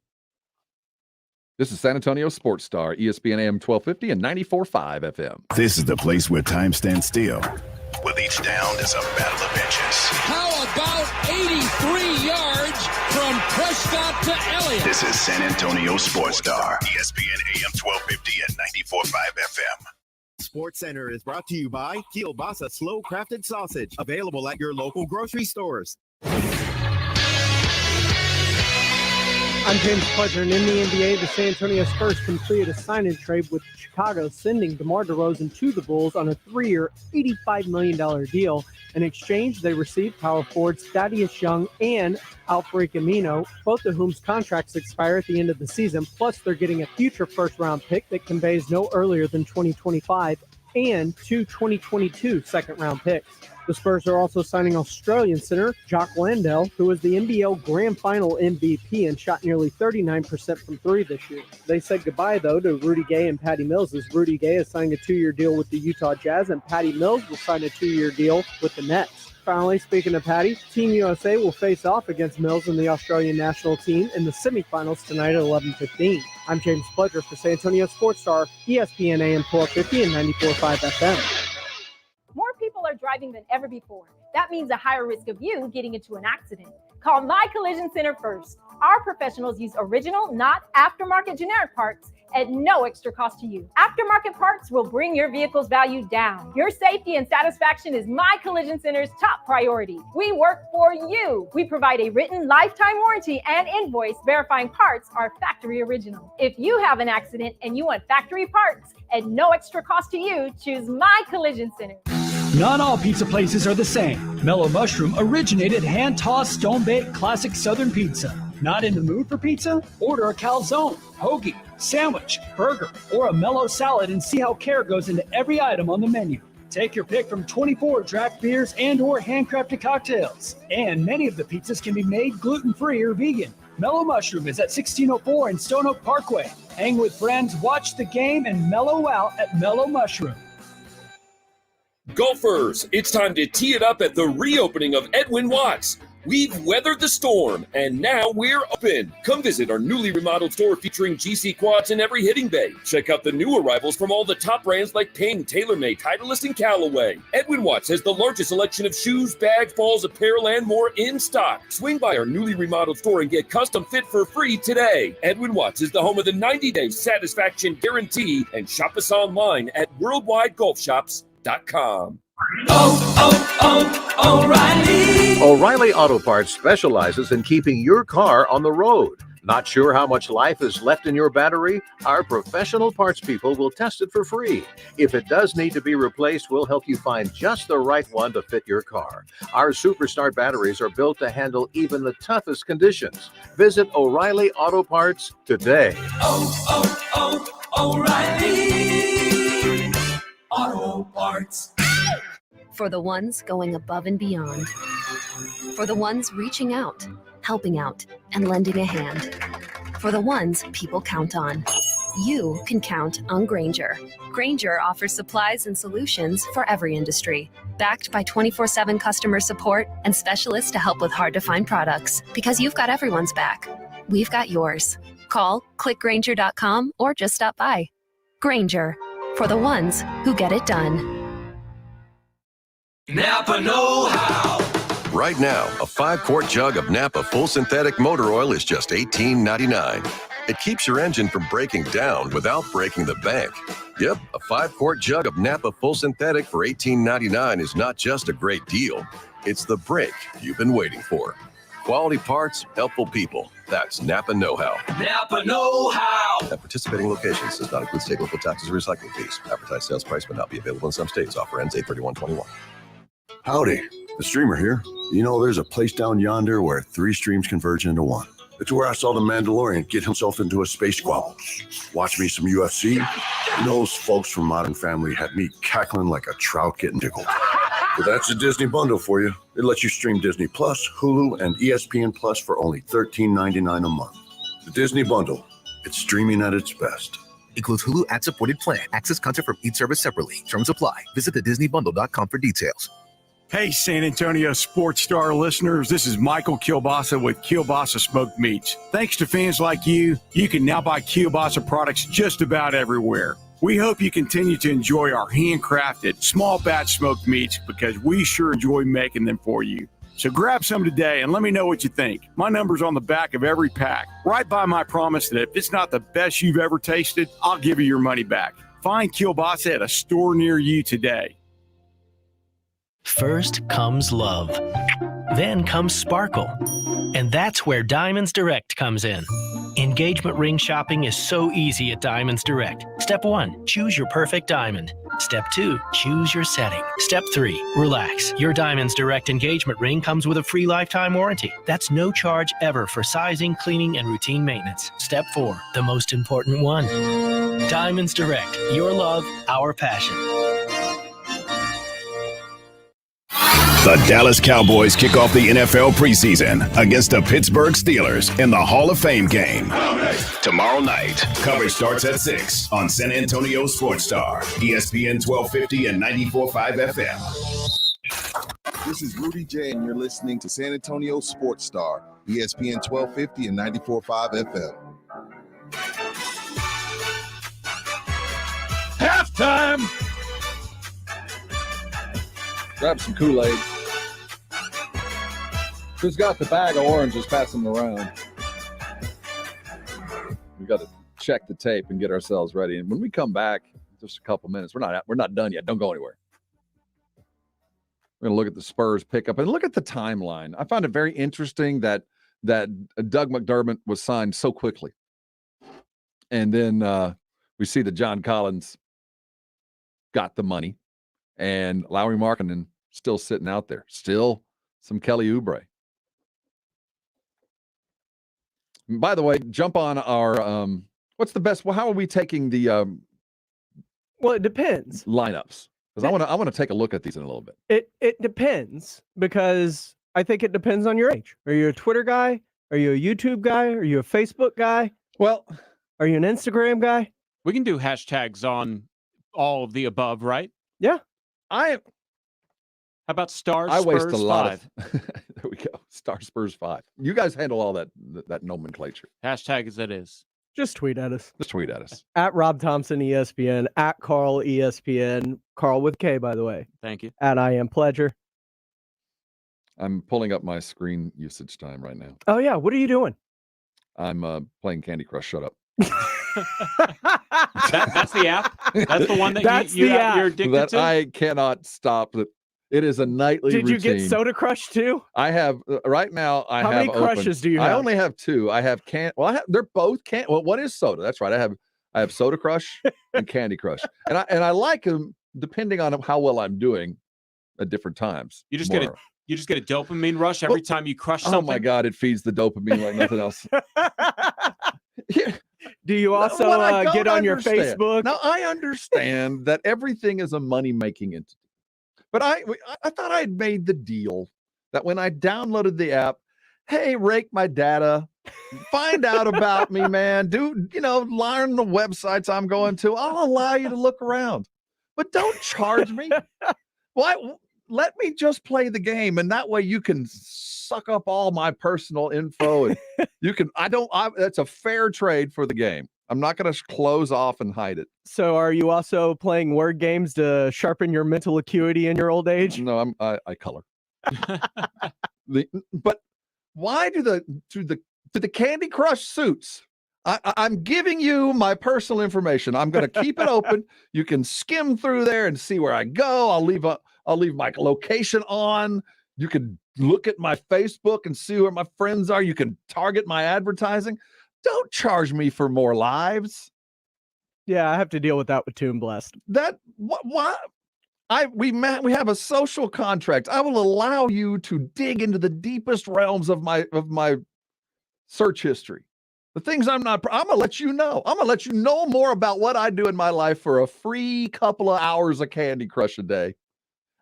This is San Antonio Sports Star, ESPN AM 1250 and 94.5 FM. This is the place where time stands still. With each down is a battle of inches. How about 83 yards from Prescott to Elliott? This is San Antonio Sports Star, ESPN AM 1250 and 94.5 FM. Sports Center is brought to you by Kielbasa Slow Crafted Sausage, available at your local grocery stores. I'm James Pledger, and in the NBA, the San Antonio Spurs completed a sign-and trade with Chicago, sending DeMar DeRozan to the Bulls on a 3-year, $85 million deal. In exchange, they received power forwards Thaddeus Young and Alfred Camino, both of whom's contracts expire at the end of the season. Plus, they're getting a future first-round pick that conveys no earlier than 2025 and 2 2022 second-round picks. The Spurs are also signing Australian center Jock Landale, who was the NBL Grand Final MVP and shot nearly 39% from three this year. They said goodbye, though, to Rudy Gay and Patty Mills, as Rudy Gay is signing a 2-year deal with the Utah Jazz, and Patty Mills will sign a 2-year deal with the Nets. Finally, speaking of Patty, Team USA will face off against Mills and the Australian national team in the semifinals tonight at 11:15. I'm James Pledger for San Antonio Sports Star, ESPN AM 1250 and 94.5 FM. More people are driving than ever before. That means a higher risk of you getting into an accident. Call My Collision Center first. Our professionals use original, not aftermarket generic parts at no extra cost to you. Aftermarket parts will bring your vehicle's value down. Your safety and satisfaction is My Collision Center's top priority. We work for you. We provide a written lifetime warranty and invoice verifying parts are factory original. If you have an accident and you want factory parts at no extra cost to you, choose My Collision Center. Not all pizza places are the same. Mellow Mushroom originated hand-tossed, stone-baked classic Southern pizza. Not in the mood for pizza? Order a calzone, hoagie, sandwich, burger, or a mellow salad and see how care goes into every item on the menu. Take your pick from 24 draft beers and or handcrafted cocktails. And many of the pizzas can be made gluten-free or vegan. Mellow Mushroom is at 1604 in Stone Oak Parkway. Hang with friends, watch the game, and mellow out at Mellow Mushroom. Golfers, it's time to tee it up at the reopening of Edwin Watts. We've weathered the storm, and now we're open. Come visit our newly remodeled store featuring GC quads in every hitting bay. Check out the new arrivals from all the top brands like Ping, TaylorMade, Titleist, and Callaway. Edwin Watts has the largest selection of shoes, bags, balls, apparel, and more in stock. Swing by our newly remodeled store and get custom fit for free today. Edwin Watts is the home of the 90-day satisfaction guarantee, and shop us online at worldwidegolfshops.com. O'Reilly Auto Parts specializes in keeping your car on the road. Not sure how much life is left in your battery? Our professional parts people will test it for free. If it does need to be replaced, we'll help you find just the right one to fit your car. Our Superstar batteries are built to handle even the toughest conditions. Visit O'Reilly Auto Parts today. O'Reilly Auto Parts. For the ones going above and beyond. For the ones reaching out, helping out, and lending a hand. For the ones people count on. You can count on Grainger. Grainger offers supplies and solutions for every industry. Backed by 24/7 customer support and specialists to help with hard-to-find products. Because you've got everyone's back. We've got yours. Call, click Grainger.com, or just stop by. Grainger, for the ones who get it done. Napa know-how. Right now, a 5-quart jug of Napa full synthetic motor oil is just $18.99. It keeps your engine from breaking down without breaking the bank. Yep, a 5-quart jug of Napa full synthetic for $18.99 is not just a great deal. It's the break you've been waiting for. Quality parts, helpful people. That's Napa know-how. Napa know-how. At participating locations does not include state, local taxes, or recycling fees. Advertised sales price may not be available in some states. Offer ends 8/31/21. Howdy, the streamer here. You know, there's a place down yonder where 3 streams converge into one. It's where I saw the Mandalorian get himself into a space squabble. Watch me some UFC. And those folks from Modern Family had me cackling like a trout getting tickled. But that's the Disney bundle for you. It lets you stream Disney Plus, Hulu, and ESPN Plus for only $13.99 a month. The Disney bundle. It's streaming at its best. Includes Hulu ad-supported plan. Access content from each service separately. Terms apply. Visit thedisneybundle.com for details. Hey, San Antonio Sports Star listeners, this is Michael Kielbasa with Kielbasa Smoked Meats. Thanks to fans like you, you can now buy Kielbasa products just about everywhere. We hope you continue to enjoy our handcrafted, small batch smoked meats because we sure enjoy making them for you. So grab some today and let me know what you think. My number's on the back of every pack. Right by my promise that if it's not the best you've ever tasted, I'll give you your money back. Find Kielbasa at a store near you today. First comes love. Then comes sparkle. And that's where Diamonds Direct comes in. Engagement ring shopping is so easy at Diamonds Direct. Step 1, choose your perfect diamond. Step 2, choose your setting. Step 3, relax. Your Diamonds Direct engagement ring comes with a free lifetime warranty. That's no charge ever for sizing, cleaning, and routine maintenance. Step 4, the most important one. Diamonds Direct, your love, our passion. The Dallas Cowboys kick off the NFL preseason against the Pittsburgh Steelers in the Hall of Fame game. Tomorrow night, coverage starts at 6 on San Antonio Sports Star, ESPN 1250 and 94.5 FM. This is Rudy J, and you're listening to San Antonio Sports Star, ESPN 1250 and 94.5 FM. Halftime! Grab some Kool-Aid. Who's got the bag of oranges? Pass them around. We got to check the tape and get ourselves ready. And when we come back, just a couple minutes, we're not done yet. Don't go anywhere. We're going to look at the Spurs pickup and look at the timeline. I found it very interesting that Doug McDermott was signed so quickly, and then we see that John Collins got the money, and Lauri Markkanen still sitting out there. Still some Kelly Oubre. By the way, jump on our what's the best? Well, how are we taking the Well, it depends. lineups? Because I want to take a look at these in a little bit. It depends, because I think it depends on your age. Are you a Twitter guy? Are you a YouTube guy? Are you a Facebook guy? Well, are you an Instagram guy? We can do hashtags on all of the above, right? Yeah. How about Stars? I waste Spurs a lot 5? of. There we go. Star Spurs 5. You guys handle all that nomenclature. Hashtag as it is. Just tweet at us. Just tweet at us. At Rob Thompson ESPN, at Carl ESPN, Carl with K, by the way. Thank you. At I Am Pledger. I'm pulling up my screen usage time right now. Oh, yeah. What are you doing? I'm playing Candy Crush. Shut up. That's the app? That's the one that you're addicted that to? I cannot stop. It is a nightly Did routine. you get Soda Crush too? I have right now. I How have many crushes do you I have? only have 2. I have they're both Well, what is soda? That's right. I have Soda Crush and Candy Crush, and I like them depending on how well I'm doing at different times. You just get a dopamine rush every time you crush something. Oh my God! It feeds the dopamine like nothing else. Do you also get on your Facebook? Now I understand that everything is a money-making entity. But I thought I had made the deal that when I downloaded the app, hey, rake my data, find out about me, man. Learn the websites I'm going to. I'll allow you to look around, but don't charge me. Why? Let me just play the game, and that way you can suck up all my personal info, and you can. That's a fair trade for the game. I'm not going to close off and hide it. So are you also playing word games to sharpen your mental acuity in your old age? No, I color. But why do the Candy Crush suits? I'm giving you my personal information. I'm going to keep it open. You can skim through there and see where I go. I'll leave my location on. You can look at my Facebook and see where my friends are. You can target my advertising. Don't charge me for more lives. Yeah, I have to deal with that with Toon Blast. Why? We have a social contract. I will allow you to dig into the deepest realms of my search history. The things I'm gonna let you know. I'm gonna let you know more about what I do in my life for a free couple of hours of Candy Crush a day.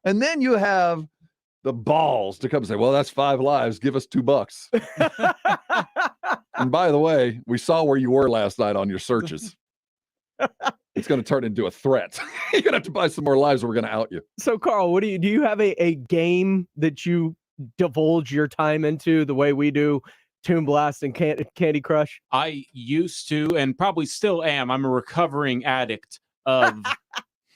And then you have the balls to come and say, well, that's 5 lives. Give us $2. And by the way, we saw where you were last night on your searches. It's going to turn into a threat. You're going to have to buy some more lives or we're going to out you. So, Carl, do you have a game that you divulge your time into the way we do Toon Blast and Candy Crush? I used to, and probably still am. I'm a recovering addict of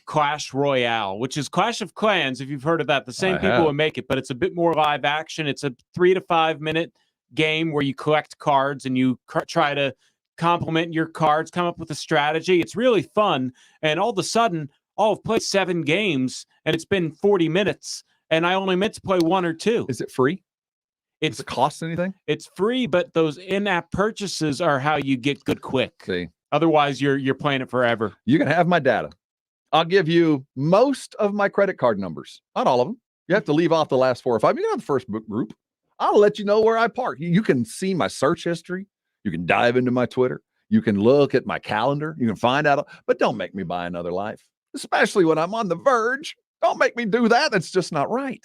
Clash Royale, which is Clash of Clans, if you've heard of that. The same people who make it, but it's a bit more live action. It's a 3 to 5 minute game where you collect cards and you try to complement your cards, come up with a strategy. It's really fun. And all of a sudden, I've played 7 games and it's been 40 minutes and I only meant to play 1 or 2. Is it free? Does it cost anything? It's free, but those in-app purchases are how you get good quick. See, otherwise you're playing it forever. You can have my data. I'll give you most of my credit card numbers. Not all of them. You have to leave off the last 4 or 5. You can have the first group. I'll let you know where I park. You can see my search history. You can dive into my Twitter. You can look at my calendar. You can find out. But don't make me buy another life, especially when I'm on the verge. Don't make me do that. That's just not right.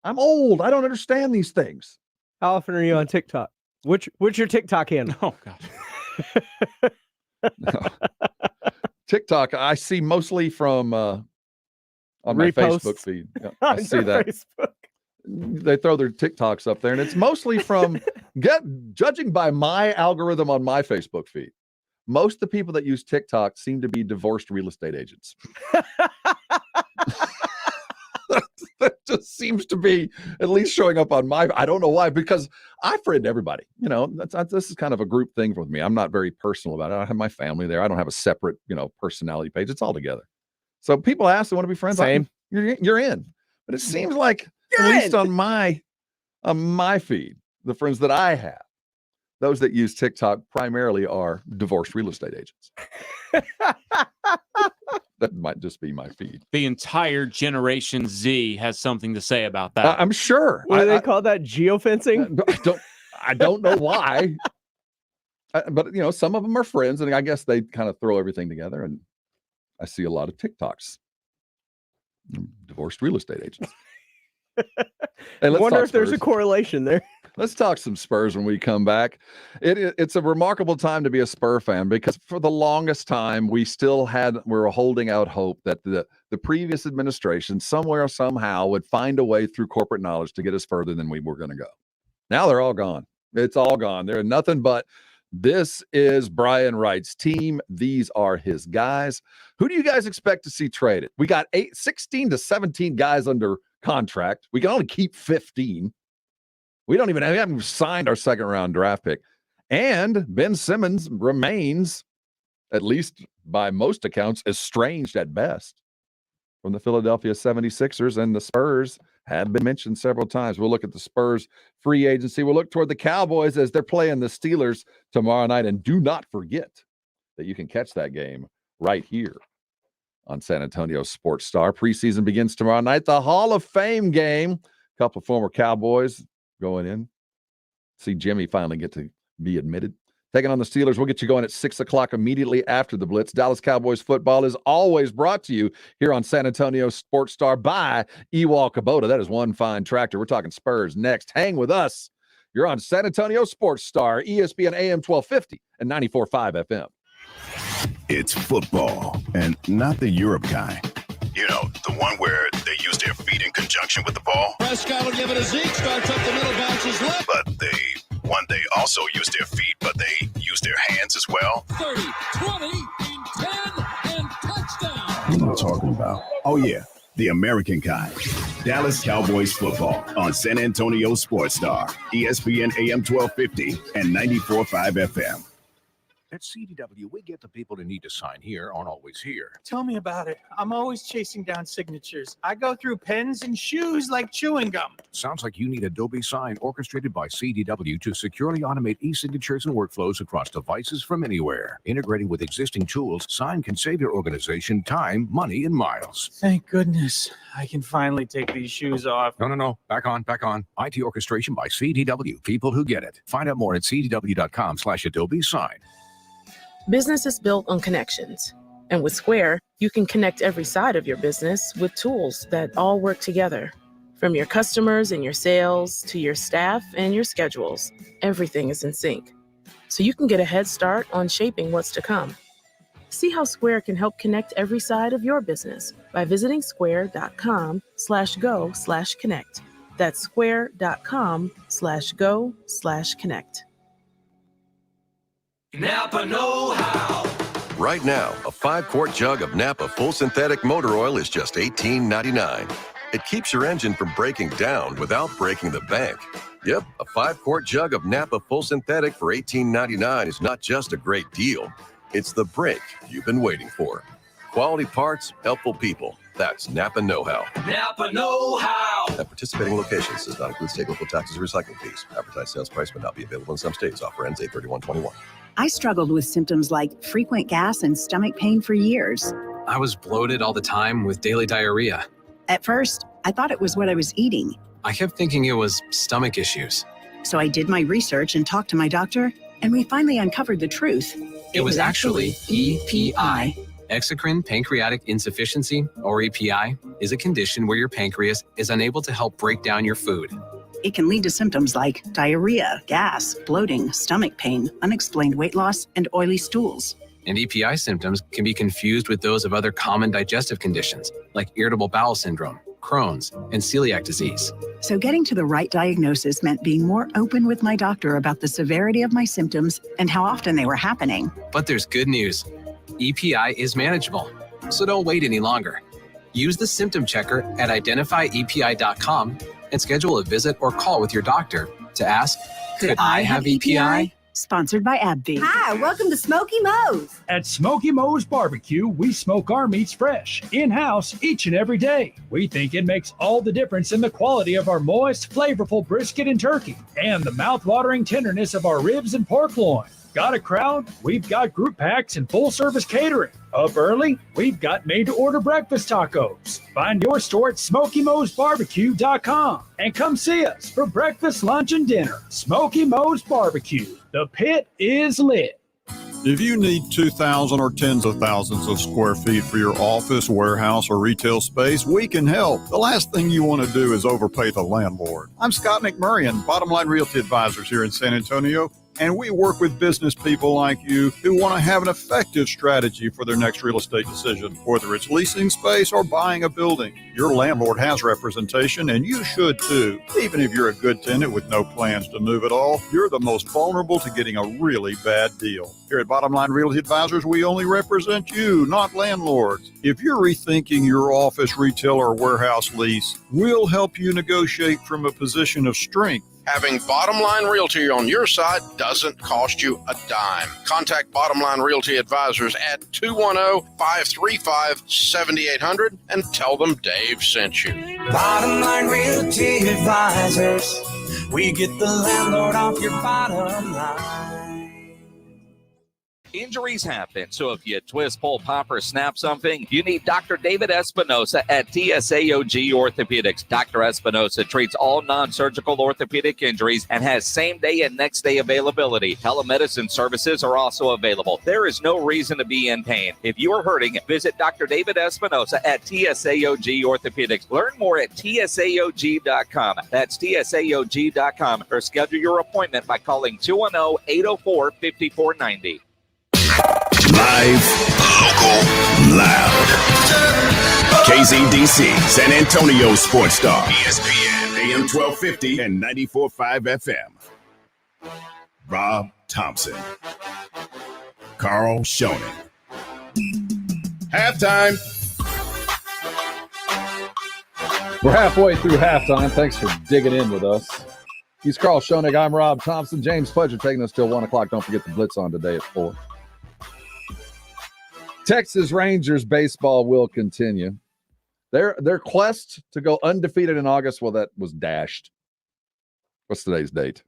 I'm old. I don't understand these things. How often are you on TikTok? What's your TikTok handle? Oh, gosh. No. TikTok, I see mostly from on my Facebook feed. Yeah, I see that. Facebook. They throw their TikToks up there, and it's mostly from judging by my algorithm on my Facebook feed. Most of the people that use TikTok seem to be divorced real estate agents. That just seems to be at least showing up on my. I don't know why, because I friend everybody. This is kind of a group thing with me. I'm not very personal about it. I have my family there. I don't have a separate, personality page. It's all together. So people ask, they want to be friends. Same. You're in, but it seems like least on my feed, the friends that I have, those that use TikTok primarily are divorced real estate agents. That might just be my feed. The entire Generation Z has something to say about that. I'm sure. What do they call that? Geofencing? I don't know why. But some of them are friends, and I guess they kind of throw everything together. And I see a lot of TikToks. Divorced real estate agents. Hey, wonder if there's a correlation there. Let's talk some Spurs when we come back. It's a remarkable time to be a Spur fan, because for the longest time we were holding out hope that the previous administration somewhere or somehow would find a way through corporate knowledge to get us further than we were going to go. Now they're all gone. It's all gone. They're nothing but, this is Brian Wright's team. These are his guys. Who do you guys expect to see traded? We got 16 to 17 guys under contract. We can only keep 15. We haven't signed our second round draft pick. And Ben Simmons remains, at least by most accounts, estranged at best from the Philadelphia 76ers, and the Spurs have been mentioned several times. We'll look at the Spurs free agency. We'll look toward the Cowboys as they're playing the Steelers tomorrow night. And do not forget that you can catch that game right here on San Antonio Sports Star. Preseason begins tomorrow night. The Hall of Fame game. A couple of former Cowboys going in. See Jimmy finally get to be admitted. Taking on the Steelers. We'll get you going at 6 o'clock immediately after the Blitz. Dallas Cowboys football is always brought to you here on San Antonio Sports Star by Ewald Kubota. That is one fine tractor. We're talking Spurs next. Hang with us. You're on San Antonio Sports Star, ESPN AM 1250 and 94.5 FM. It's football, and not the Europe kind. The one where they use their feet in conjunction with the ball. Prescott will give it a Zeke, starts up the middle, bounces left. But they also use their feet, but they use their hands as well. 30, 20, 10, and touchdown. What am I talking about? Oh, yeah, the American kind. Dallas Cowboys football on San Antonio Sports Star, ESPN AM 1250 and 94.5 FM. At CDW, we get the people who need to sign here aren't always here. Tell me about it. I'm always chasing down signatures. I go through pens and shoes like chewing gum. Sounds like you need Adobe Sign orchestrated by CDW to securely automate e-signatures and workflows across devices from anywhere. Integrating with existing tools, Sign can save your organization time, money, and miles. Thank goodness. I can finally take these shoes off. No. Back on. IT orchestration by CDW. People who get it. Find out more at cdw.com/Adobe Sign. Business is built on connections. And with Square, you can connect every side of your business with tools that all work together. From your customers and your sales to your staff and your schedules, everything is in sync. So you can get a head start on shaping what's to come. See how Square can help connect every side of your business by visiting square.com/go/connect. That's square.com/go/connect. Napa know-how. Right now, a 5-quart jug of Napa full synthetic motor oil is just $18.99. It keeps your engine from breaking down without breaking the bank. Yep, a 5-quart jug of Napa full synthetic for $18.99 is not just a great deal. It's the break you've been waiting for. Quality parts, helpful people. That's Napa Know-How. Napa Know-How. At participating locations does not include state local taxes or recycling fees. Advertised sales price may not be available in some states. Offer ends 8/31/21. I struggled with symptoms like frequent gas and stomach pain for years. I was bloated all the time with daily diarrhea. At first, I thought it was what I was eating. I kept thinking it was stomach issues. So I did my research and talked to my doctor, and we finally uncovered the truth. It was actually EPI. Exocrine pancreatic insufficiency, or EPI, is a condition where your pancreas is unable to help break down your food. It can lead to symptoms like diarrhea, gas, bloating, stomach pain, unexplained weight loss, and oily stools. And EPI symptoms can be confused with those of other common digestive conditions, like irritable bowel syndrome, Crohn's, and celiac disease. So getting to the right diagnosis meant being more open with my doctor about the severity of my symptoms and how often they were happening. But there's good news. EPI is manageable, so don't wait any longer. Use the symptom checker at identifyepi.com and schedule a visit or call with your doctor to ask, could I have EPI? Sponsored by AbbVie. Hi, welcome to Smoky Moe's. At Smoky Moe's Barbecue, we smoke our meats fresh, in-house, each and every day. We think it makes all the difference in the quality of our moist, flavorful brisket and turkey, and the mouth-watering tenderness of our ribs and pork loin. Got a crowd? We've got group packs and full-service catering. Up early? We've got made-to-order breakfast tacos. Find your store at SmokyMoe'sBarbecue.com and come see us for breakfast, lunch, and dinner. Smoky Moe's Barbecue. The pit is lit. If you need 2,000 or tens of thousands of square feet for your office, warehouse, or retail space, we can help. The last thing you want to do is overpay the landlord. I'm Scott McMurray, Bottom Line Realty Advisors here in San Antonio. And we work with business people like you who want to have an effective strategy for their next real estate decision, whether it's leasing space or buying a building. Your landlord has representation, and you should too. Even if you're a good tenant with no plans to move at all, you're the most vulnerable to getting a really bad deal. Here at Bottom Line Realty Advisors, we only represent you, not landlords. If you're rethinking your office, retail, or warehouse lease, we'll help you negotiate from a position of strength. Having Bottom Line Realty on your side doesn't cost you a dime. Contact Bottom Line Realty Advisors at 210-535-7800 and tell them Dave sent you. Bottom Line Realty Advisors. We get the landlord off your bottom line. Injuries happen, so if you twist, pull, pop, or snap something, you need Dr. David Espinosa at TSAOG Orthopedics. Dr. Espinosa treats all non-surgical orthopedic injuries and has same-day and next-day availability. Telemedicine services are also available. There is no reason to be in pain. If you are hurting, visit Dr. David Espinosa at TSAOG Orthopedics. Learn more at TSAOG.com. That's TSAOG.com, or schedule your appointment by calling 210-804-5490. Live, local, loud. KZDC, San Antonio Sports Star. ESPN, AM 1250 and 94.5 FM. Rob Thompson. Carl Schoening. Halftime. We're halfway through halftime. Thanks for digging in with us. He's Carl Schoening. I'm Rob Thompson. James Pledger taking us till 1 o'clock. Don't forget the Blitz on today at 4. Texas Rangers baseball will continue. Their quest to go undefeated in August, well, that was dashed. What's today's date?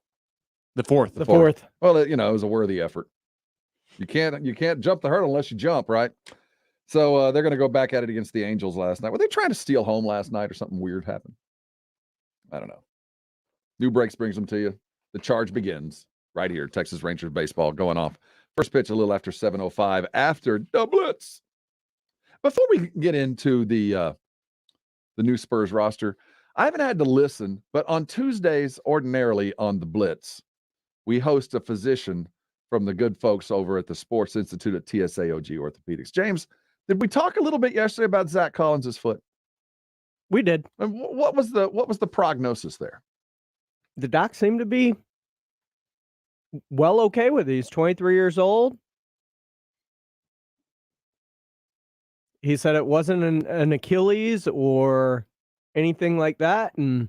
The 4th. The 4th. Well, it was a worthy effort. You can't jump the hurdle unless you jump, right? So they're going to go back at it against the Angels last night. Were they trying to steal home last night or something weird happened? I don't know. New Breaks brings them to you. The charge begins right here. Texas Rangers baseball going off. First pitch a little after 7:05 after the Blitz. Before we get into the new Spurs roster, I haven't had to listen, but on Tuesdays, ordinarily on the Blitz, we host a physician from the good folks over at the Sports Institute at TSAOG Orthopedics. James, did we talk a little bit yesterday about Zach Collins' foot? We did. And what was the prognosis there? The doc seemed to be well okay with it. He's 23 years old. He said it wasn't an Achilles or anything like that. And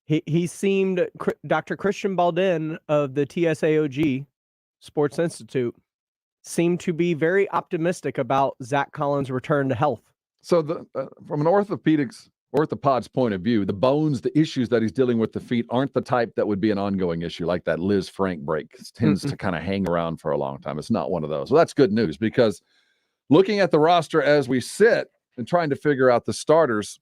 he seemed, Dr. Christian Baldin of the TSAOG Sports Institute seemed to be very optimistic about Zach Collins' return to health. So from an orthopod's point of view, the bones, the issues that he's dealing with the feet aren't the type that would be an ongoing issue like that Liz Frank break. It tends to kind of hang around for a long time. It's not one of those. Well, that's good news because looking at the roster as we sit and trying to figure out the starters,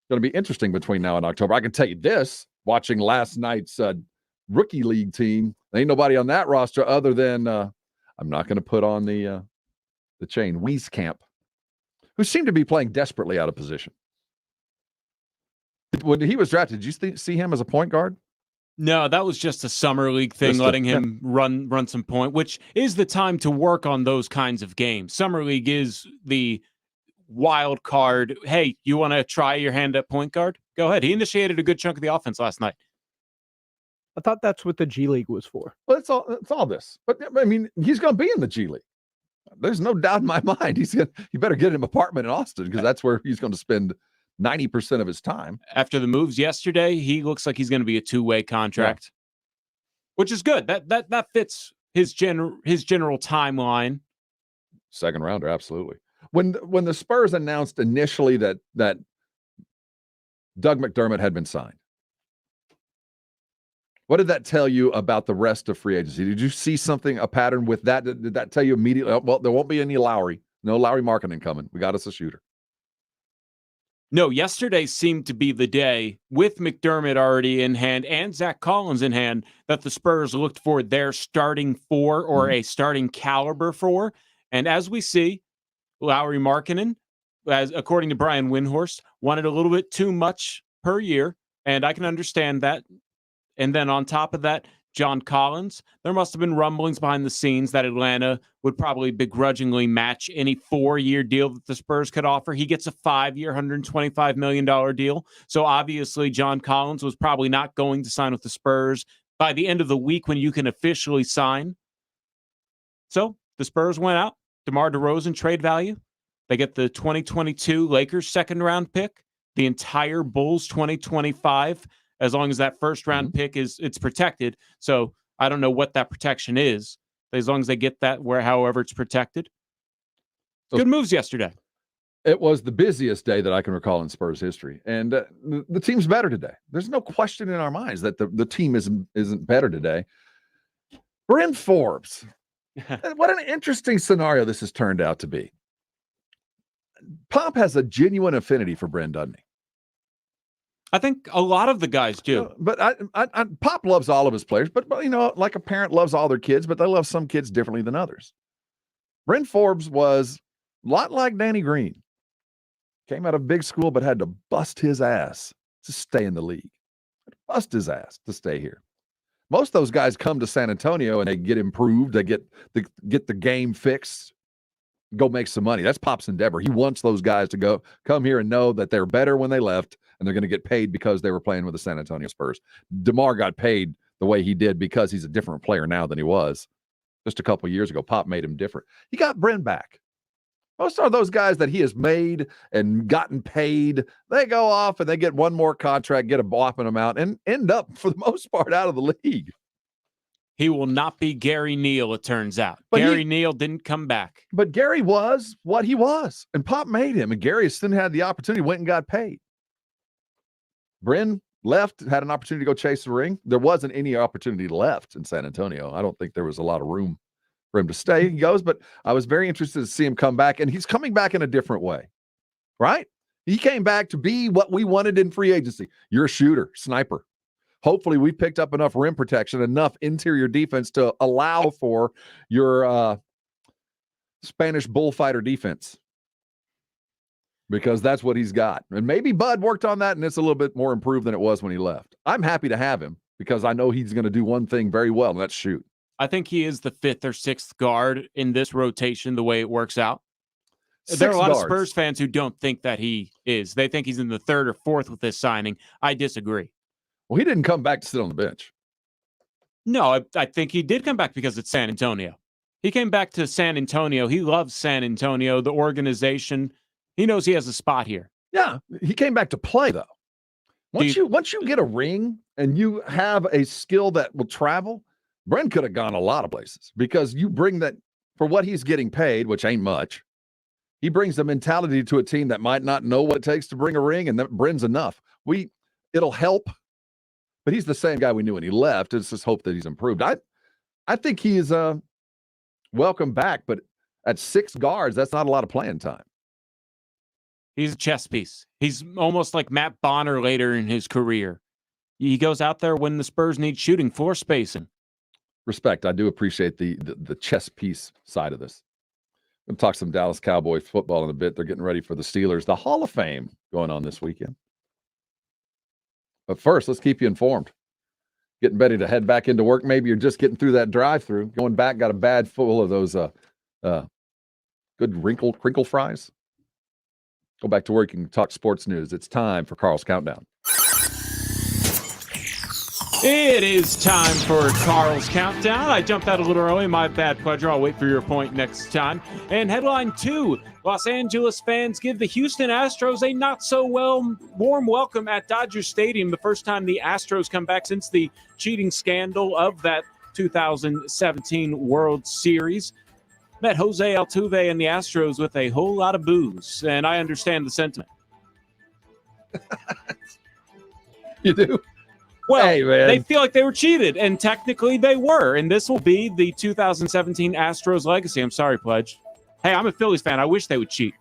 going to be interesting between now and October. I can tell you this, watching last night's rookie league team, there ain't nobody on that roster other than, I'm not going to put on the chain, Wieskamp, who seemed to be playing desperately out of position. When he was drafted, did you see him as a point guard? No, that was just a summer league thing, letting him run some point, which is the time to work on those kinds of games. Summer league is the wild card. Hey, you want to try your hand at point guard? Go ahead. He initiated a good chunk of the offense last night. I thought that's what the G League was for. Well, it's all this. But I mean, he's going to be in the G League. There's no doubt in my mind. You better get an apartment in Austin because that's where he's going to spend 90% of his time. After the moves yesterday, he looks like he's going to be a two-way contract, which is good. That fits his general timeline. Second rounder, absolutely. When the Spurs announced initially that Doug McDermott had been signed, what did that tell you about the rest of free agency? Did you see a pattern with that? Did that tell you immediately, well, there won't be any Lowry, no Lowry marketing coming. We got us a shooter. No, yesterday seemed to be the day with McDermott already in hand and Zach Collins in hand that the Spurs looked for their starting four or a starting caliber four. And as we see, Lowry Markkanen, as according to Brian Windhorst, wanted a little bit too much per year, and I can understand that. And then on top of that, John Collins, there must have been rumblings behind the scenes that Atlanta would probably begrudgingly match any 4-year deal that the Spurs could offer. He gets a 5-year, $125 million deal. So obviously John Collins was probably not going to sign with the Spurs by the end of the week when you can officially sign. So the Spurs went out. DeMar DeRozan trade value. They get the 2022 Lakers second-round pick, the entire Bulls 2025, as long as that first-round pick it's protected. So I don't know what that protection is. As long as they get that however it's protected. Good moves yesterday. It was the busiest day that I can recall in Spurs history. And the team's better today. There's no question in our minds that the team isn't better today. Bryn Forbes. What an interesting scenario this has turned out to be. Pop has a genuine affinity for Bryn, doesn't he? I think a lot of the guys do. But Pop loves all of his players, but like a parent loves all their kids, but they love some kids differently than others. Bryn Forbes was a lot like Danny Green. Came out of big school, but had to bust his ass to stay in the league. Bust his ass to stay here. Most of those guys come to San Antonio and they get improved. They get the game fixed, go make some money. That's Pop's endeavor. He wants those guys to come here and know that they're better when they left and they're going to get paid because they were playing with the San Antonio Spurs. DeMar got paid the way he did because he's a different player now than he was just a couple of years ago. Pop made him different. He got Bryn back. Most of those guys that he has made and gotten paid, they go off and they get one more contract, get a whopping amount, and end up, for the most part, out of the league. He will not be Gary Neal, it turns out. But Gary Neal didn't come back. But Gary was what he was, and Pop made him, and Gary still had the opportunity, went and got paid. Bryn left, had an opportunity to go chase the ring. There wasn't any opportunity left in San Antonio. I don't think there was a lot of room for him to stay. He goes, but I was very interested to see him come back, and he's coming back in a different way, right? He came back to be what we wanted in free agency. You're a shooter, sniper. Hopefully we picked up enough rim protection, enough interior defense to allow for your Spanish bullfighter defense, because that's what he's got. And maybe Bud worked on that, and it's a little bit more improved than it was when he left. I'm happy to have him because I know he's going to do one thing very well, and that's shoot. I think he is the 5th or 6th guard in this rotation, the way it works out. There are a lot of Spurs fans who don't think that he is. They think he's in the 3rd or 4th with this signing. I disagree. Well, he didn't come back to sit on the bench. No, I think he did come back because it's San Antonio. He came back to San Antonio. He loves San Antonio, the organization. He knows he has a spot here. Yeah, he came back to play, though. Once you get a ring and you have a skill that will travel, Bryn could have gone a lot of places because you bring that for what he's getting paid, which ain't much. He brings a mentality to a team that might not know what it takes to bring a ring, and that brings enough. It'll help, but he's the same guy we knew when he left. It's just hope that he's improved. I think he is welcome back, but at 6 guards, that's not a lot of playing time. He's a chess piece. He's almost like Matt Bonner later in his career. He goes out there when the Spurs need shooting, floor spacing. Respect. I do appreciate the chess piece side of this. We'll talk some Dallas Cowboys football in a bit. They're getting ready for the Steelers. The Hall of Fame going on this weekend. But first, let's keep you informed. Getting ready to head back into work. Maybe you're just getting through that drive-through. Going back, got a bag full of those good crinkle fries. Go back to work and talk sports news. It's time for Carl's Countdown. It is time for Carl's Countdown. I jumped out a little early. My bad, pleasure. I'll wait for your point next time. And headline 2, Los Angeles fans give the Houston Astros a not-so-warm welcome at Dodger Stadium. The first time the Astros come back since the cheating scandal of that 2017 World Series. Met Jose Altuve and the Astros with a whole lot of booze, and I understand the sentiment. You do? Well, hey, man. They feel like they were cheated, and technically they were, and this will be the 2017 Astros legacy. I'm sorry, Pledge. Hey, I'm a Phillies fan. I wish they would cheat.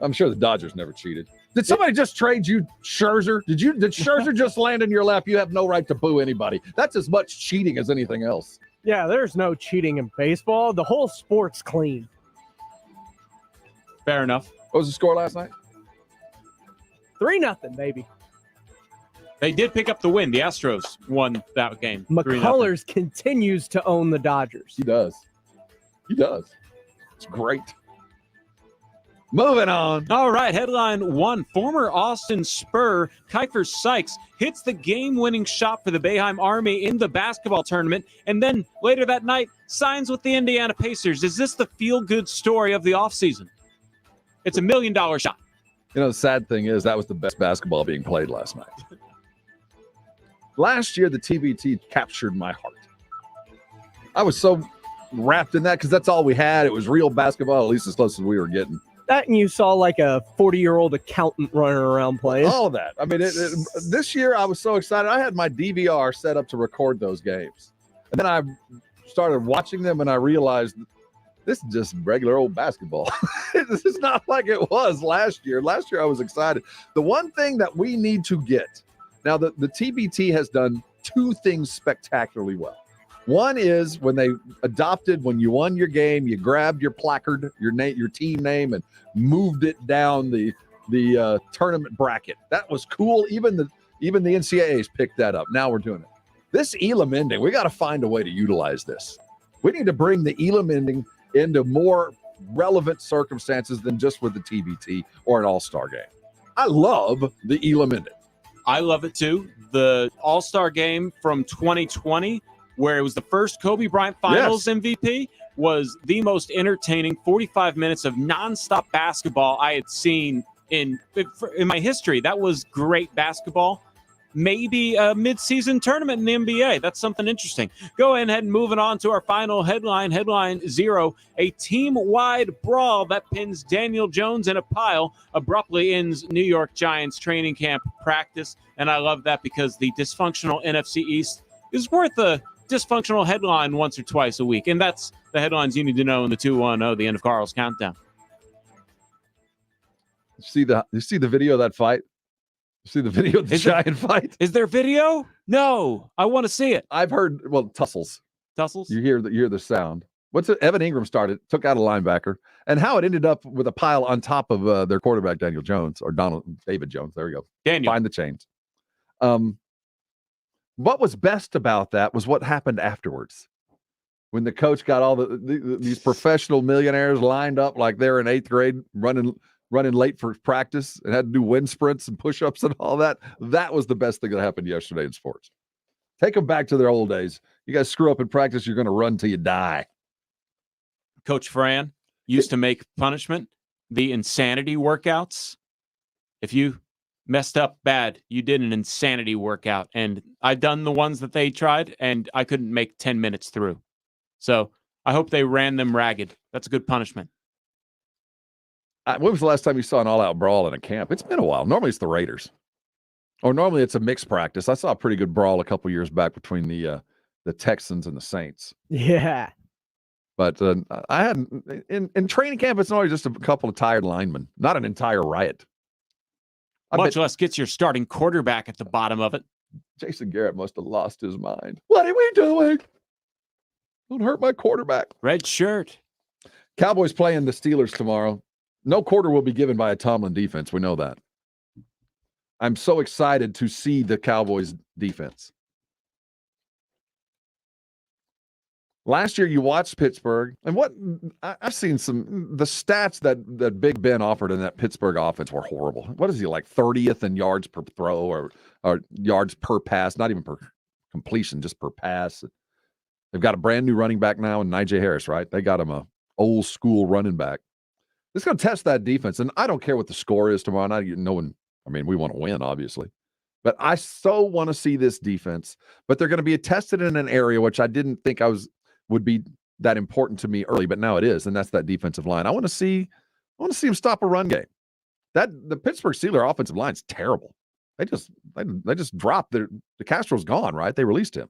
I'm sure the Dodgers never cheated. Did somebody just trade you Scherzer? Did Scherzer just land in your lap? You have no right to boo anybody. That's as much cheating as anything else. Yeah, there's no cheating in baseball. The whole sport's clean. Fair enough. What was the score last night? 3-0, baby. They did pick up the win. The Astros won that game. McCullers continues to own the Dodgers. He does. It's great. Moving on. All right, headline 1. Former Austin Spur Kiefer Sykes hits the game-winning shot for the Boeheim Army in the basketball tournament, and then later that night signs with the Indiana Pacers. Is this the feel-good story of the offseason? It's $1 million shot. You know, the sad thing is that was the best basketball being played last night. Last year, the TBT captured my heart. I was so wrapped in that because that's all we had. It was real basketball, at least as close as we were getting. That and you saw like a 40-year-old accountant running around playing. All of that. I mean, this year I was so excited. I had my DVR set up to record those games. And then I started watching them and I realized this is just regular old basketball. This is not like it was last year. Last year I was excited. The one thing that we need to get, now the TBT has done 2 things spectacularly well. One is when when you won your game, you grabbed your placard, your team name, and moved it down the tournament bracket. That was cool. Even the NCAAs picked that up. Now we're doing it. This Elam ending, we got to find a way to utilize this. We need to bring the Elam ending into more relevant circumstances than just with the TBT or an all-star game. I love the Elam ending. I love it too. The all-star game from 2020, where it was the first Kobe Bryant Finals MVP, was the most entertaining 45 minutes of nonstop basketball I had seen in my history. That was great basketball. Maybe a mid-season tournament in the NBA. That's something interesting. Go ahead and moving on to our final headline. Headline 0, a team-wide brawl that pins Daniel Jones in a pile abruptly ends New York Giants training camp practice. And I love that because the dysfunctional NFC East is worth a dysfunctional headline once or twice a week. And that's the headlines you need to know in the 2-1-0, the end of Carl's Countdown. You see the video of that fight? You see the video of the giant fight? Is there video? No, I want to see it. I've heard, tussles. Tussles? You hear the sound. What's it? Evan Ingram took out a linebacker, and how it ended up with a pile on top of their quarterback, Daniel Jones, or David Jones. There we go. Daniel. Find the chains. What was best about that was what happened afterwards. When the coach got all these professional millionaires lined up like they're in 8th grade running late for practice and had to do wind sprints and push-ups and all that. That was the best thing that happened yesterday in sports. Take them back to their old days. You guys screw up in practice, you're going to run till you die. Coach Fran used to make punishment the insanity workouts. If you messed up bad, you did an insanity workout. And I've done the ones that they tried, and I couldn't make 10 minutes through. So I hope they ran them ragged. That's a good punishment. When was the last time you saw an all-out brawl in a camp? It's been a while. Normally it's the Raiders. Or normally it's a mixed practice. I saw a pretty good brawl a couple years back between the Texans and the Saints. Yeah. But I had in training camp, it's always just a couple of tired linemen, not an entire riot. Much less gets your starting quarterback at the bottom of it. Jason Garrett must have lost his mind. What are we doing? Don't hurt my quarterback. Red shirt. Cowboys playing the Steelers tomorrow. No quarter will be given by a Tomlin defense. We know that. I'm so excited to see the Cowboys defense. Last year, you watched Pittsburgh, and what I've seen the stats that Big Ben offered in that Pittsburgh offense were horrible. What is he, like 30th in yards per throw or yards per pass, not even per completion, just per pass. They've got a brand new running back now in Najee Harris, right? They got him a old school running back. It's going to test that defense, and I don't care what the score is tomorrow night. We want to win, obviously. But I so want to see this defense. But they're going to be tested in an area which I didn't think would be that important to me early, but now it is, and that's that defensive line. I want to see them stop a run game. The Pittsburgh Steelers offensive line is terrible. They just dropped the Castro's gone, right? They released him.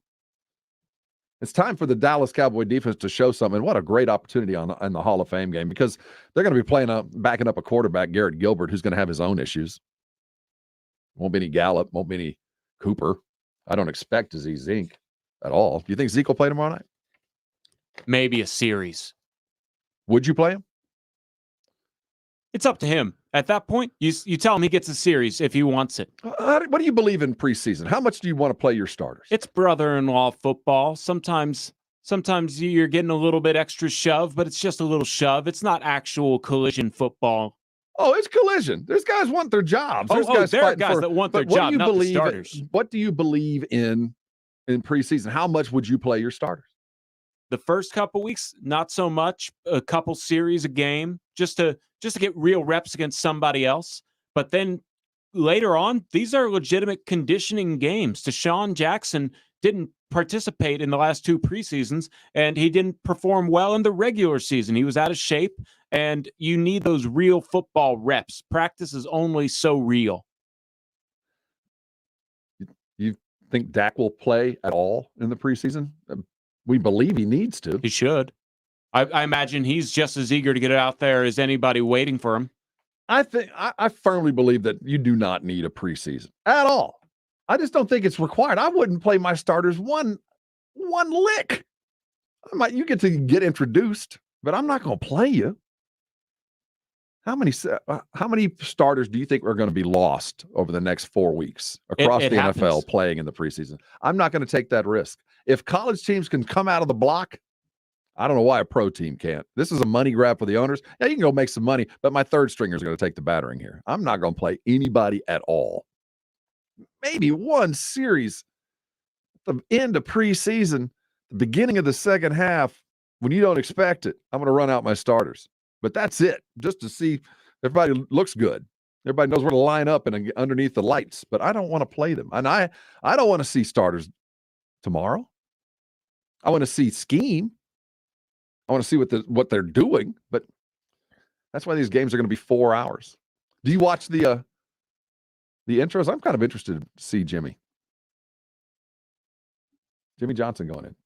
It's time for the Dallas Cowboy defense to show something. What a great opportunity in the Hall of Fame game, because they're going to be backing up a quarterback, Garrett Gilbert, who's going to have his own issues. Won't be any Gallup, won't be any Cooper. I don't expect to see Zeke at all. Do you think Zeke will play tomorrow night? Maybe a series. Would you play him? It's up to him. At that point, you tell him he gets a series if he wants it. What do you believe in preseason? How much do you want to play your starters? It's brother-in-law football. Sometimes you're getting a little bit extra shove, but it's just a little shove. It's not actual collision football. Oh, it's collision. These guys want their jobs. There are guys that want their job, not the starters. What do you believe in preseason? How much would you play your starters? The first couple weeks, not so much. A couple series a game, just to get real reps against somebody else. But then later on, these are legitimate conditioning games. Deshaun Jackson didn't participate in the last two preseasons, and he didn't perform well in the regular season. He was out of shape, and you need those real football reps. Practice is only so real. You think Dak will play at all in the preseason? We believe he needs to. He should. I imagine he's just as eager to get out there as anybody waiting for him. I firmly believe that you do not need a preseason at all. I just don't think it's required. I wouldn't play my starters one lick. You get to get introduced, but I'm not going to play you. How many starters do you think are going to be lost over the next 4 weeks across the NFL playing in the preseason? I'm not going to take that risk. If college teams can come out of the block, I don't know why a pro team can't. This is a money grab for the owners. Yeah, you can go make some money, but my third stringers are going to take the battering here. I'm not going to play anybody at all. Maybe one series at the end of preseason, the beginning of the second half, when you don't expect it, I'm going to run out my starters. But that's it, just to see everybody looks good. Everybody knows where to line up and underneath the lights, but I don't want to play them. And I don't want to see starters tomorrow. I want to see scheme. I want to see what they're doing, but that's why these games are going to be 4 hours. Do you watch the intros? I'm kind of interested to see Jimmy Johnson going in.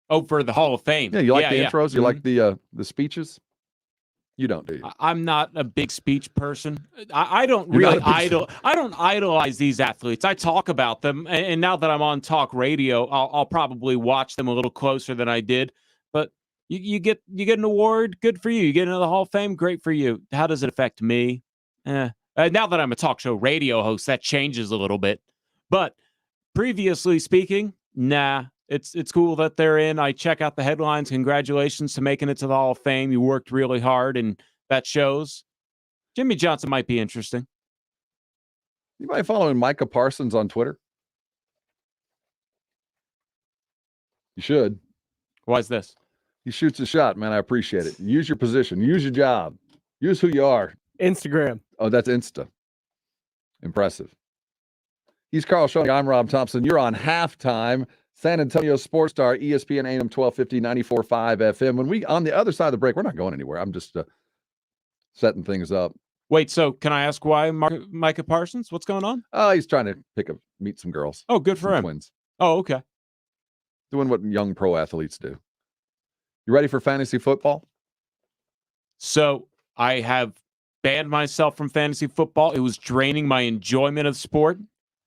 Oh, for the Hall of Fame. Yeah, you like the intros? You like the speeches? You don't, do you? I'm not a big speech person. I don't idolize these athletes. I talk about them, and now that I'm on talk radio, I'll probably watch them a little closer than I did. But you get an award, good for you. You get into the Hall of Fame, great for you. How does it affect me? Now that I'm a talk show radio host, that changes a little bit. But previously speaking, nah. It's cool that they're in. I check out the headlines. Congratulations to making it to the Hall of Fame. You worked really hard, and that shows. Jimmy Johnson might be interesting. You might follow Micah Parsons on Twitter. You should. Why is this? He shoots a shot, man. I appreciate it. Use your position. Use your job. Use who you are. Instagram. Oh, that's Insta. Impressive. He's Carl Schoening. I'm Rob Thompson. You're on Halftime. San Antonio Sports Star, ESPN AM 1250, 94.5 FM. When we on the other side of the break, we're not going anywhere. I'm just setting things up. Wait, so can I ask why Micah Parsons? What's going on? Oh, he's trying to meet some girls. Oh, good for him. Twins. Oh, okay. Doing what young pro athletes do. You ready for fantasy football? So I have banned myself from fantasy football. It was draining my enjoyment of sport.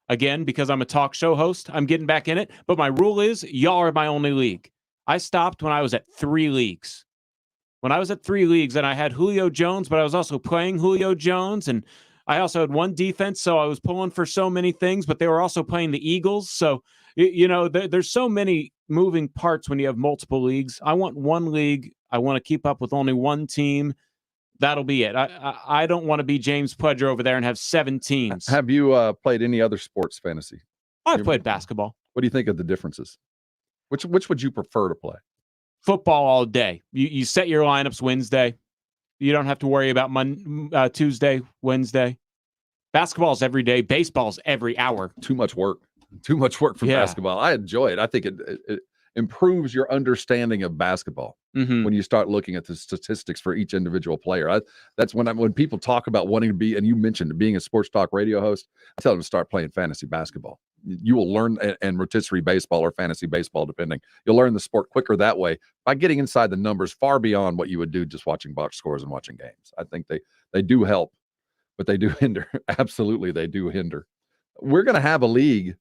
Again, because I'm a talk show host, I'm getting back in it. But my rule is y'all are my only league. I stopped when I was at 3 leagues. When I was at 3 leagues and I had Julio Jones, but I was also playing Julio Jones. And I also had one defense, so I was pulling for so many things, but they were also playing the Eagles. So, there's so many moving parts when you have multiple leagues. I want one league. I want to keep up with only one team. That'll be it. I don't want to be James Pledger over there and have 7 teams. Have you played any other sports fantasy? I've played basketball. What do you think of the differences? Which would you prefer to play? Football all day. You set your lineups Wednesday. You don't have to worry about Tuesday, Wednesday. Basketball's every day. Baseball's every hour. Too much work. Too much work for basketball. I enjoy it. I think it improves your understanding of basketball when you start looking at the statistics for each individual player. That's when people talk about wanting to be, and you mentioned being a sports talk radio host, I tell them to start playing fantasy basketball. You will learn, and rotisserie baseball or fantasy baseball, depending. You'll learn the sport quicker that way by getting inside the numbers far beyond what you would do just watching box scores and watching games. I think they do help, but they do hinder. Absolutely, they do hinder. We're going to have a league.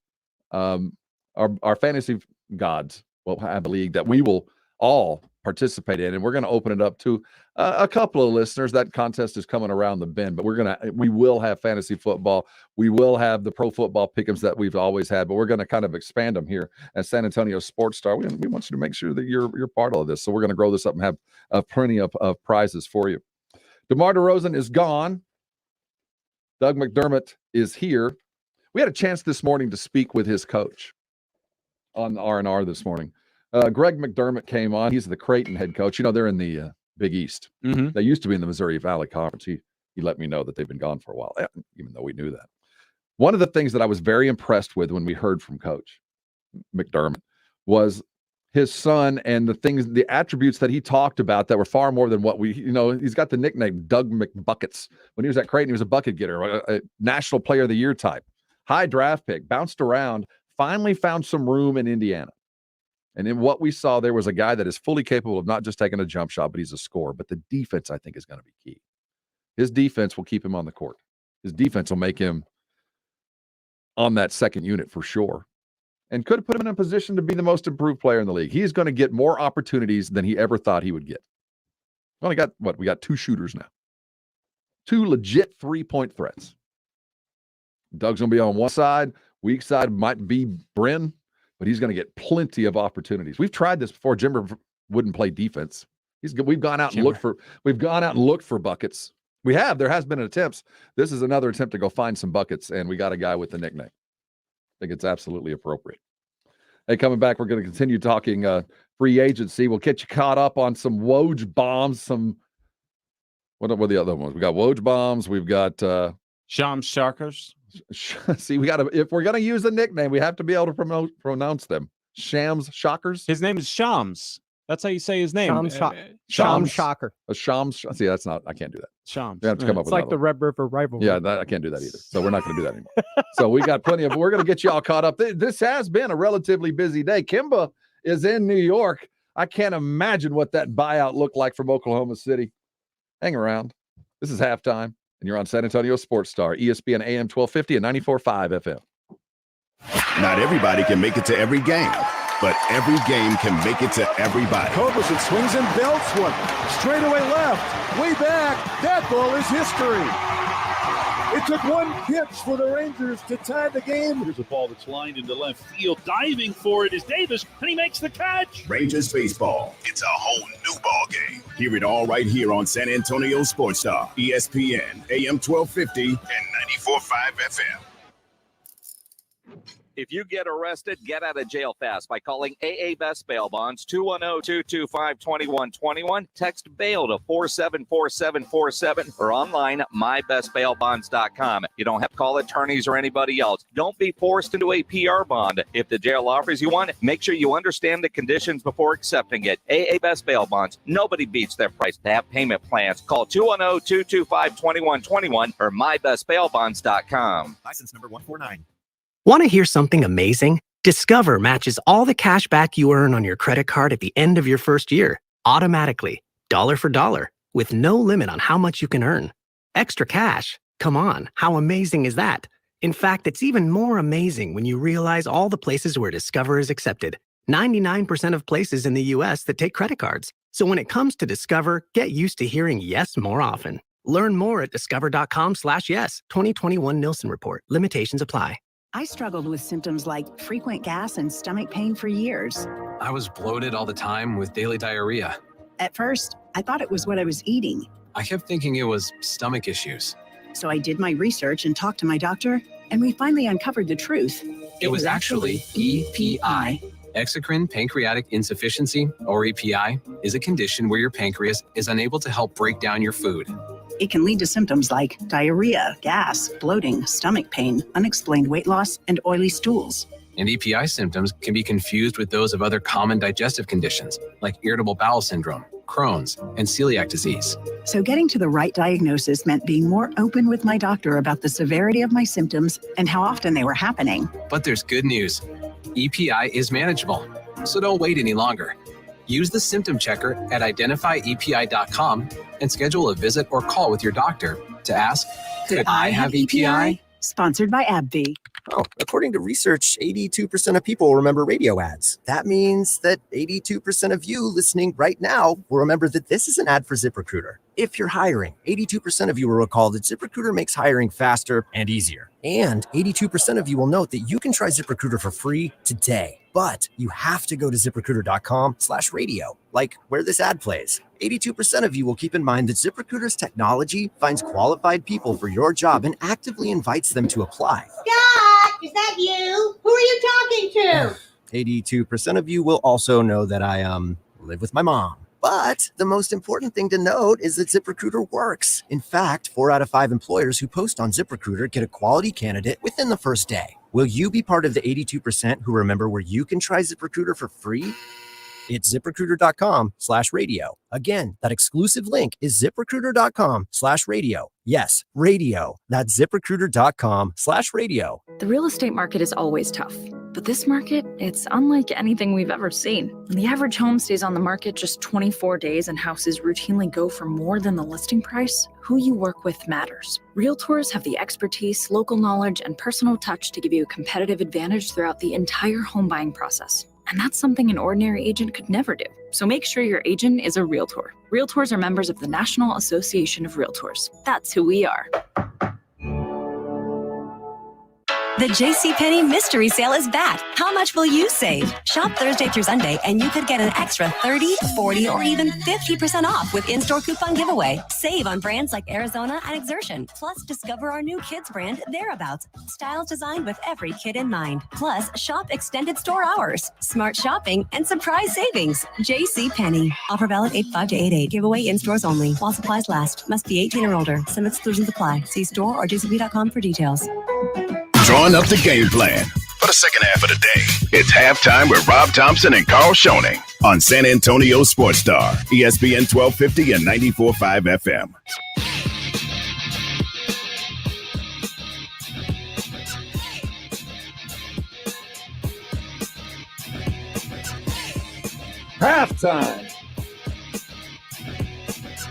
Our fantasy gods will have a league that we will all participate in, and we're going to open it up to a couple of listeners. That contest is coming around the bend, but we will have fantasy football. We will have the pro football pick'ems that we've always had, but we're going to kind of expand them here at San Antonio Sports Star. We want you to make sure that you're part of this, so we're going to grow this up and have plenty of prizes for you. DeMar DeRozan is gone. Doug McDermott is here. We had a chance this morning to speak with his coach on R&R this morning. Greg McDermott came on. He's the Creighton head coach. They're in the Big East. They used to be in the Missouri Valley Conference. He let me know that they've been gone for a while, even though we knew that. One of the things that I was very impressed with when we heard from Coach McDermott was his son and the attributes that he talked about that were far more than what he's got the nickname Doug McBuckets. When he was at Creighton, he was a bucket getter, a National Player of the Year type. High draft pick, bounced around, finally found some room in Indiana. And in what we saw, there was a guy that is fully capable of not just taking a jump shot, but he's a scorer. But the defense, I think, is going to be key. His defense will keep him on the court. His defense will make him on that second unit for sure. And could put him in a position to be the most improved player in the league. He's going to get more opportunities than he ever thought he would get. We got 2 shooters now. 2 legit 3-point threats. Doug's going to be on one side. Weak side might be Bryn, but he's going to get plenty of opportunities. We've tried this before. Jimmer wouldn't play defense. We've gone out and looked for buckets. There has been attempts. This is another attempt to go find some buckets, and we got a guy with the nickname. I think it's absolutely appropriate. Hey, coming back, we're going to continue talking free agency. We'll get you caught up on some Woj bombs. What are the other ones? We got Woj bombs. We've got Shams Sharkers. See, if we're gonna use a nickname, we have to be able to pronounce them. Shams Shockers. His name is Shams. That's how you say his name. Shams Shocker. A Shams. See, that's not. I can't do that. Shams. You have to come up It's with like the Red River rivalry. Yeah, I can't do that either. So we're not going to do that anymore. So we got plenty of. We're going to get you all caught up. This has been a relatively busy day. Kimba is in New York. I can't imagine what that buyout looked like from Oklahoma City. Hang around. This is halftime. And you're on San Antonio Sports Star, ESPN AM 1250 and 94.5 FM. Not everybody can make it to every game, but every game can make it to everybody. Culberson swings and belts one. Straightaway left. Way back. That ball is history. It took one pitch for the Rangers to tie the game. Here's a ball that's lined into left field. Diving for it is Davis, and he makes the catch. Rangers baseball. It's a whole new ball game. Hear it all right here on San Antonio Sports Star, ESPN, AM 1250 and 94.5 FM. If you get arrested, get out of jail fast by calling AA Best Bail Bonds, 210-225-2121. Text bail to 474747 or online mybestbailbonds.com. You don't have to call attorneys or anybody else. Don't be forced into a PR bond. If the jail offers you one, make sure you understand the conditions before accepting it. AA Best Bail Bonds. Nobody beats their price to have payment plans. Call 210-225-2121 or mybestbailbonds.com. License number 149. Want to hear something amazing? Discover matches all the cash back you earn on your credit card at the end of your first year, automatically, dollar for dollar, with no limit on how much you can earn. Extra cash? Come on, how amazing is that? In fact, it's even more amazing when you realize all the places where Discover is accepted. 99% of places in the U.S. that take credit cards. So when it comes to Discover, get used to hearing yes more often. Learn more at discover.com/yes. 2021 Nielsen Report. Limitations apply. I struggled with symptoms like frequent gas and stomach pain for years. I was bloated all the time with daily diarrhea. At first, I thought it was what I was eating. I kept thinking it was stomach issues. So I did my research and talked to my doctor, and we finally uncovered the truth. It was actually EPI. Exocrine pancreatic insufficiency, or EPI, is a condition where your pancreas is unable to help break down your food. It can lead to symptoms like diarrhea, gas, bloating, stomach pain, unexplained weight loss, and oily stools. And EPI symptoms can be confused with those of other common digestive conditions, like irritable bowel syndrome, Crohn's, and celiac disease. So getting to the right diagnosis meant being more open with my doctor about the severity of my symptoms and how often they were happening. But there's good news. EPI is manageable, so don't wait any longer. Use the symptom checker at identifyepi.com and schedule a visit or call with your doctor to ask, could I have EPI? Sponsored by AbbVie. Oh, according to research, 82% of people remember radio ads. That means that 82% of you listening right now will remember that this is an ad for ZipRecruiter. If you're hiring, 82% of you will recall that ZipRecruiter makes hiring faster and easier. And 82% of you will note that you can try ZipRecruiter for free today. But you have to go to ZipRecruiter.com/radio, like where this ad plays. 82% of you will keep in mind that ZipRecruiter's technology finds qualified people for your job and actively invites them to apply. Scott, is that you? Who are you talking to? 82% of you will also know that I live with my mom. But the most important thing to note is that ZipRecruiter works. In fact, 4 out of 5 employers who post on ZipRecruiter get a quality candidate within the first day. Will you be part of the 82% who remember where you can try ZipRecruiter for free? It's ZipRecruiter.com/radio. Again, that exclusive link is ZipRecruiter.com/radio. Yes, radio. That's ZipRecruiter.com/radio. The real estate market is always tough, but this market, it's unlike anything we've ever seen. When the average home stays on the market just 24 days and houses routinely go for more than the listing price, who you work with matters. Realtors have the expertise, local knowledge, and personal touch to give you a competitive advantage throughout the entire home buying process. And that's something an ordinary agent could never do. So make sure your agent is a Realtor. Realtors are members of the National Association of Realtors. That's who we are. The JCPenney Mystery Sale is back. How much will you save? Shop Thursday through Sunday, and you could get an extra 30, 40, or even 50% off with in-store coupon giveaway. Save on brands like Arizona and Exertion. Plus, discover our new kids brand, Thereabouts. Styles designed with every kid in mind. Plus, shop extended store hours, smart shopping, and surprise savings. JCPenney. Offer valid 8/5 to 8/8. Giveaway in stores only. While supplies last. Must be 18 or older. Some exclusions apply. See store or jcp.com for details. Drawing up the game plan for the second half of the day. It's halftime with Rob Thompson and Carl Schoening on San Antonio Sports Star, ESPN 1250 and 94.5 FM. Halftime.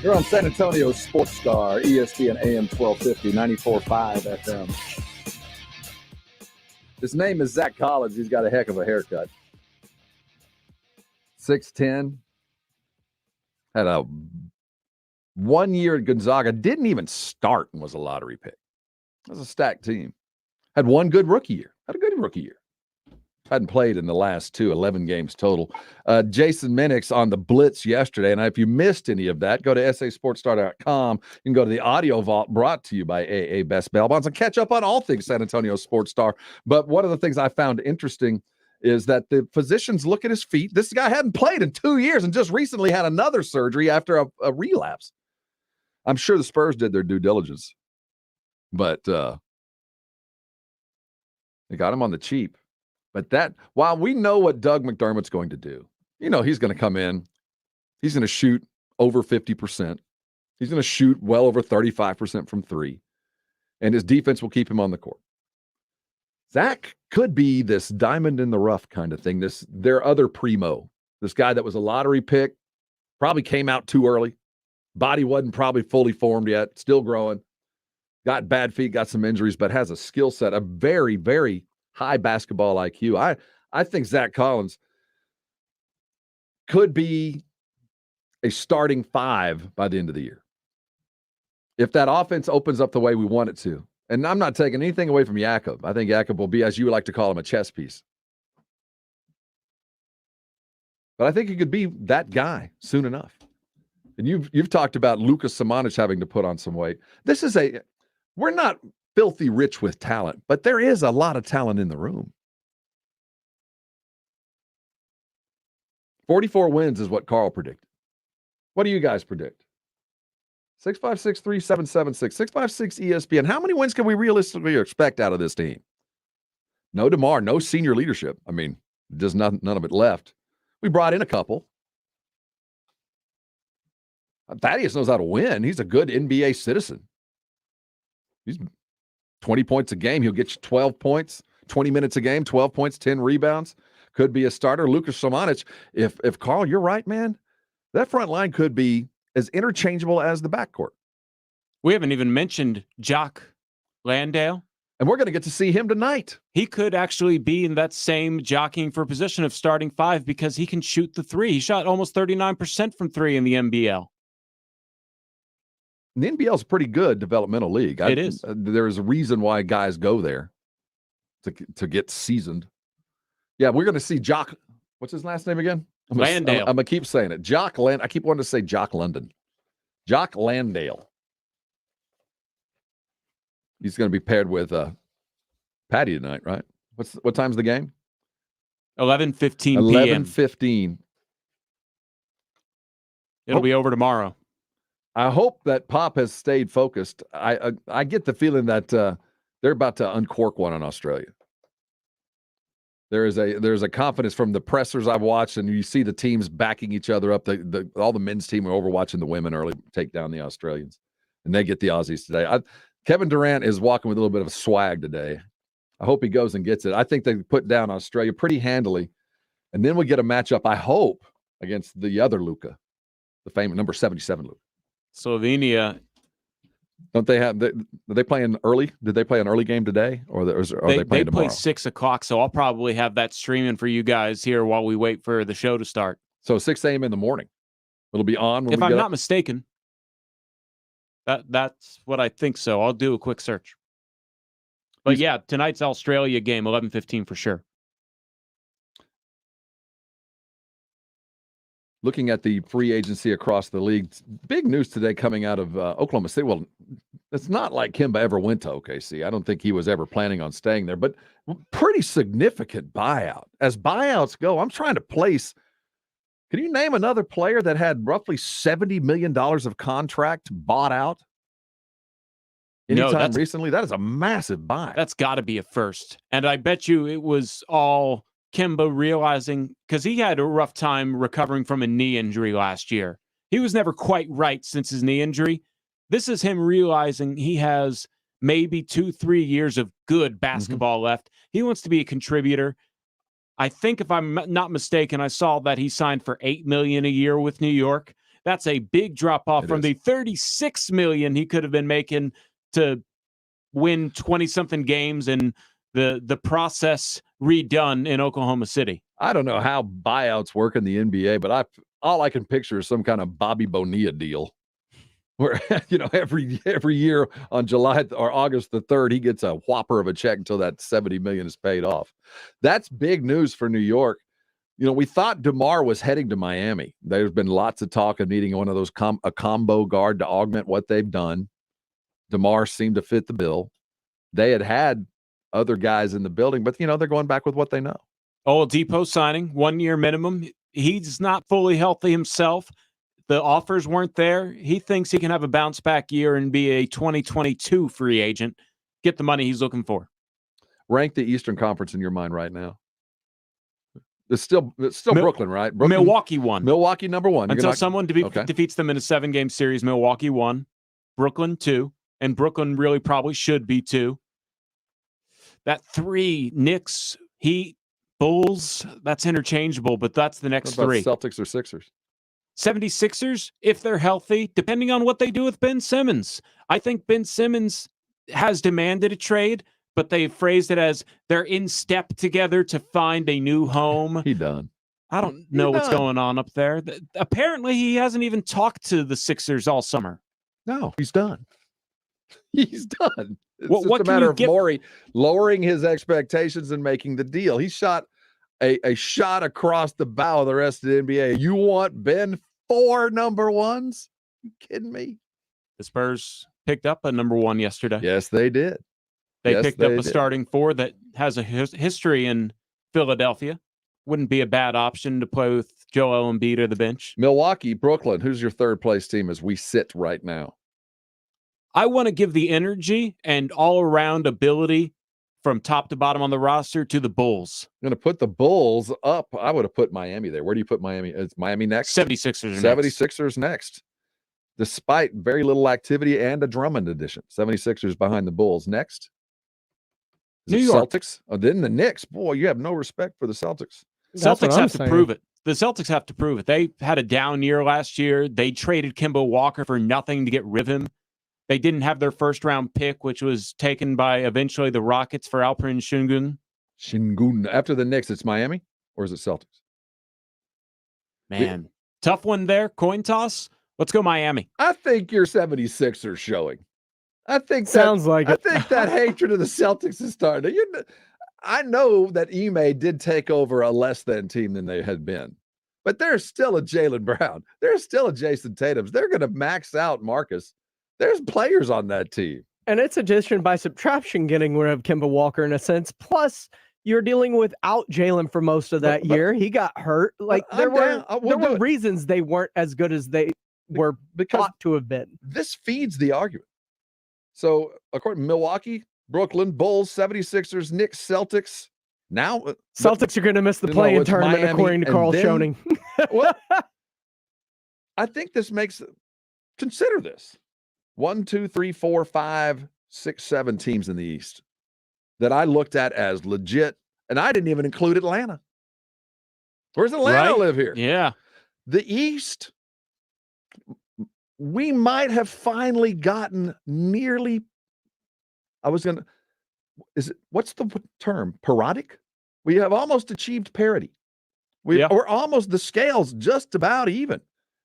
You're on San Antonio Sports Star, ESPN AM 1250, 94.5 FM. His name is Zach Collins. He's got a heck of a haircut. 6'10". Had a 1 year at Gonzaga. Didn't even start and was a lottery pick. That was a stacked team. Had one good rookie year. Had a good rookie year. Hadn't played in the last 11 games total. Jason Minix on the Blitz yesterday. And if you missed any of that, go to sasportstar.com. You can go to the audio vault brought to you by AA Best Bail Bonds and catch up on all things San Antonio Sports Star. But one of the things I found interesting is that the physicians look at his feet. This guy hadn't played in 2 years and just recently had another surgery after a relapse. I'm sure the Spurs did their due diligence, but they got him on the cheap. But that, while we know what Doug McDermott's going to do, he's going to come in, he's going to shoot over 50%. He's going to shoot well over 35% from three, and his defense will keep him on the court. Zach could be this diamond in the rough kind of thing, their other primo, this guy that was a lottery pick, probably came out too early. Body wasn't probably fully formed yet, still growing. Got bad feet, got some injuries, but has a skill set, a very, very high basketball IQ. I think Zach Collins could be a starting five by the end of the year. If that offense opens up the way we want it to. And I'm not taking anything away from Jakob. I think Jakob will be, as you would like to call him, a chess piece. But I think he could be that guy soon enough. And you've talked about Luka Samanic having to put on some weight. We're not filthy rich with talent, but there is a lot of talent in the room. 44 wins is what Carl predicted. What do you guys predict? 656-3776, 656 ESPN. How many wins can we realistically expect out of this team? No DeMar, no senior leadership. I mean, just none of it left. We brought in a couple. Thaddeus knows how to win. He's a good NBA citizen. He's 20 points a game. He'll get you 12 points, 20 minutes a game, 12 points, 10 rebounds. Could be a starter. Lucas Samanic, if Carl, you're right, man, that front line could be as interchangeable as the backcourt. We haven't even mentioned Jock Landale. And we're going to get to see him tonight. He could actually be in that same jockeying for position of starting five because he can shoot the three. He shot almost 39% from three in the NBL. The NBL is a pretty good developmental league. It is. There's a reason why guys go there to get seasoned. Yeah, we're going to see Jock. What's his last name again? Landale. I'm going to keep saying it. Jock Land. I keep wanting to say Jock London. Jock Landale. He's going to be paired with Patty tonight, right? What time's the game? 11:15 p.m. 11:15. It'll be over tomorrow. I hope that Pop has stayed focused. I get the feeling that they're about to uncork one in Australia. There's a confidence from the pressers I've watched, and you see the teams backing each other up. All the men's team are overwatching the women early take down the Australians, and they get the Aussies today. Kevin Durant is walking with a little bit of a swag today. I hope he goes and gets it. I think they put down Australia pretty handily, and then we get a matchup, I hope, against the other Luka, the famous number 77 Luka. Slovenia. Don't they have? Are they playing early? Did they play an early game today, or are they playing tomorrow? They play 6 o'clock, so I'll probably have that streaming for you guys here while we wait for the show to start. So 6 a.m. in the morning. It'll be on when if we I'm get not up? mistaken. That's what I think so. I'll do a quick search. But yeah, tonight's Australia game, 11:15 for sure. Looking at the free agency across the league, big news today coming out of Oklahoma City. Well, it's not like Kemba ever went to OKC. I don't think he was ever planning on staying there, but pretty significant buyout. As buyouts go, I'm trying to place. Can you name another player that had roughly $70 million of contract bought out anytime recently? That is a massive buy. That's got to be a first. And I bet you it was all Kemba realizing, because he had a rough time recovering from a knee injury last year. He was never quite right since his knee injury. This is him realizing he has maybe 2-3 years of good basketball left. He wants to be a contributor. I think if I'm not mistaken, I saw that he signed for $8 million a year with New York. That's a big drop off from the $36 million he could have been making to win 20-something games and the process redone in Oklahoma City. I don't know how buyouts work in the NBA, but all I can picture is some kind of Bobby Bonilla deal. Where, every year on July or August the 3rd, he gets a whopper of a check until that $70 million is paid off. That's big news for New York. We thought DeMar was heading to Miami. There's been lots of talk of needing one of those a combo guard to augment what they've done. DeMar seemed to fit the bill. They had other guys in the building, but they're going back with what they know. Oladipo signing 1 year minimum. He's not fully healthy himself. The offers weren't there. He thinks he can have a bounce back year and be a 2022 free agent. Get the money he's looking for. Rank the Eastern Conference in your mind right now. It's still Brooklyn, right? Milwaukee won. Milwaukee number one. Until someone defeats them in a 7-game series, Milwaukee won. Brooklyn 2. And Brooklyn really probably should be 2. That 3, Knicks, Heat, Bulls, that's interchangeable, but that's the next 3. Celtics or Sixers? 76ers, if they're healthy, depending on what they do with Ben Simmons. I think Ben Simmons has demanded a trade, but they phrased it as they're in step together to find a new home. He done. I don't know what's going on up there. Apparently, he hasn't even talked to the Sixers all summer. No, he's done. He's done. It's what just a matter of Morey lowering his expectations and making the deal. He shot a shot across the bow of the rest of the NBA. You want Ben 4 number ones? You kidding me? The Spurs picked up a number 1 yesterday. Yes, they did. They picked up a starting 4 that has a history in Philadelphia. Wouldn't be a bad option to play with Joel Embiid or the bench. Milwaukee, Brooklyn. Who's your third place team as we sit right now? I want to give the energy and all-around ability from top to bottom on the roster to the Bulls. I'm going to put the Bulls up. I would have put Miami there. Where do you put Miami? Is Miami next? 76ers next. Despite very little activity and a Drummond addition. 76ers behind the Bulls. Next. New York. Celtics? Oh, then the Knicks. Boy, you have no respect for the Celtics. Celtics have to prove it. The Celtics have to prove it. They had a down year last year. They traded Kemba Walker for nothing to get rid of him. They didn't have their first-round pick, which was taken by eventually the Rockets for Alperen Şengün. After the Knicks, it's Miami, or is it Celtics? Man, tough one there. Coin toss. Let's go Miami. I think your 76ers showing. I think sounds like it. I think that hatred of the Celtics is starting. I know that Ime did take over a less than team than they had been, but there's still a Jaylen Brown. There's still a Jason Tatum's. They're going to max out Marcus. There's players on that team. And it's addition by subtraction getting rid of Kemba Walker in a sense. Plus, you're dealing without Jalen for most of that year. He got hurt. Like there were reasons they weren't as good as they were thought to have been. This feeds the argument. So, according to Milwaukee, Brooklyn, Bulls, 76ers, Knicks, Celtics. Now, Celtics are going to miss the play-in tournament, Miami, according to Carl Schoening. Well, I think this makes. Consider this: 1, 2, 3, 4, 5, 6, 7 teams in the East that I looked at as legit, and I didn't even include Atlanta. Where's Atlanta live here? Yeah, the East. We might have finally gotten nearly. What's the term? Parodic? We have almost achieved parity. We're almost, the scale's just about even.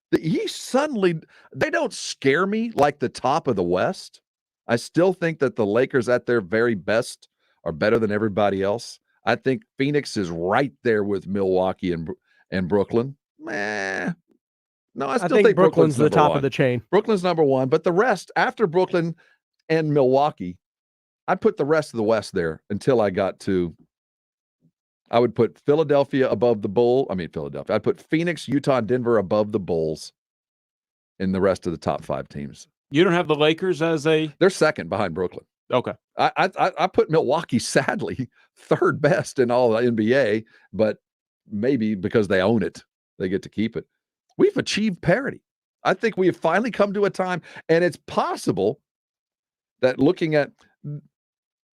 The East suddenly, they don't scare me like the top of the West. I still think that the Lakers at their very best are better than everybody else. I think Phoenix is right there with Milwaukee and Brooklyn. No, I still think Brooklyn's the top of the chain. Brooklyn's number 1, but the rest, after Brooklyn and Milwaukee, I'd put the rest of the West there until I got to, I would put Philadelphia above the Bulls. I'd put Phoenix, Utah, and Denver above the Bulls in the rest of the top 5 teams. You don't have the Lakers as They're second behind Brooklyn. Okay. I put Milwaukee, sadly, third best in all the NBA, but maybe because they own it, they get to keep it. We've achieved parity. I think we have finally come to a time, and it's possible that looking at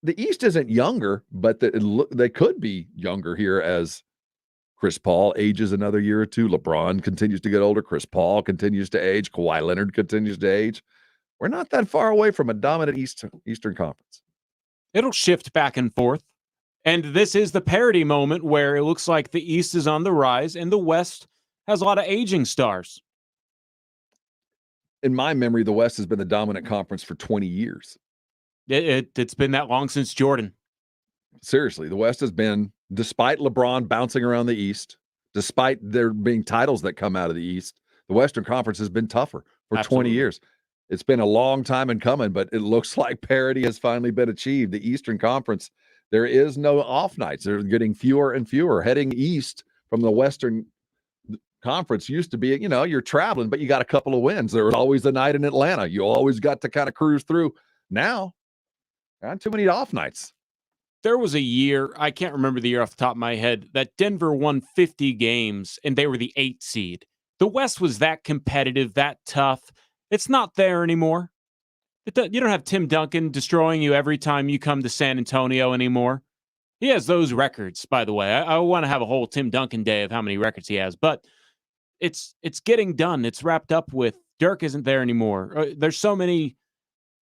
the East isn't younger, but they could be younger here as Chris Paul ages another year or two. LeBron continues to get older. Chris Paul continues to age. Kawhi Leonard continues to age. We're not that far away from a dominant Eastern Conference. It'll shift back and forth. And this is the parity moment where it looks like the East is on the rise and the West has a lot of aging stars. in my memory, the West has been the dominant conference for 20 years. It's been that long since Jordan. Seriously, the West has been, despite LeBron bouncing around the East, despite there being titles that come out of the East, the Western Conference has been tougher for Absolutely. 20 years. It's been a long time in coming, but it looks like parity has finally been achieved. The Eastern Conference, there is no off nights. They're getting fewer and fewer. Heading east from the Western Conference used to be, you're traveling, but you got a couple of wins. There was always a night in Atlanta. You always got to kind of cruise through. Now, not too many off nights. There was a year, I can't remember the year off the top of my head, that Denver won 50 games and they were the 8th seed. The West was that competitive, that tough. It's not there anymore. You don't have Tim Duncan destroying you every time you come to San Antonio anymore. He has those records, by the way. I want to have a whole Tim Duncan day of how many records he has, but it's getting done. It's wrapped up with. Dirk isn't there anymore. There's so many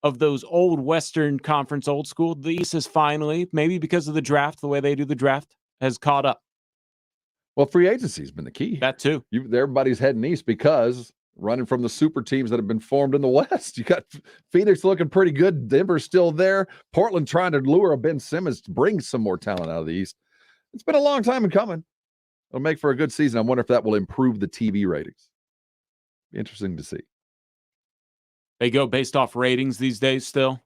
of those old Western Conference, old school. The East is finally, maybe because of the draft, the way they do the draft, has caught up. Well, free agency has been the key. That too. Everybody's heading east because running from the super teams that have been formed in the West. You got Phoenix looking pretty good. Denver's still there. Portland trying to lure a Ben Simmons to bring some more talent out of the East. It's been a long time in coming. It'll make for a good season. I wonder if that will improve the TV ratings. Be interesting to see. They go based off ratings these days still.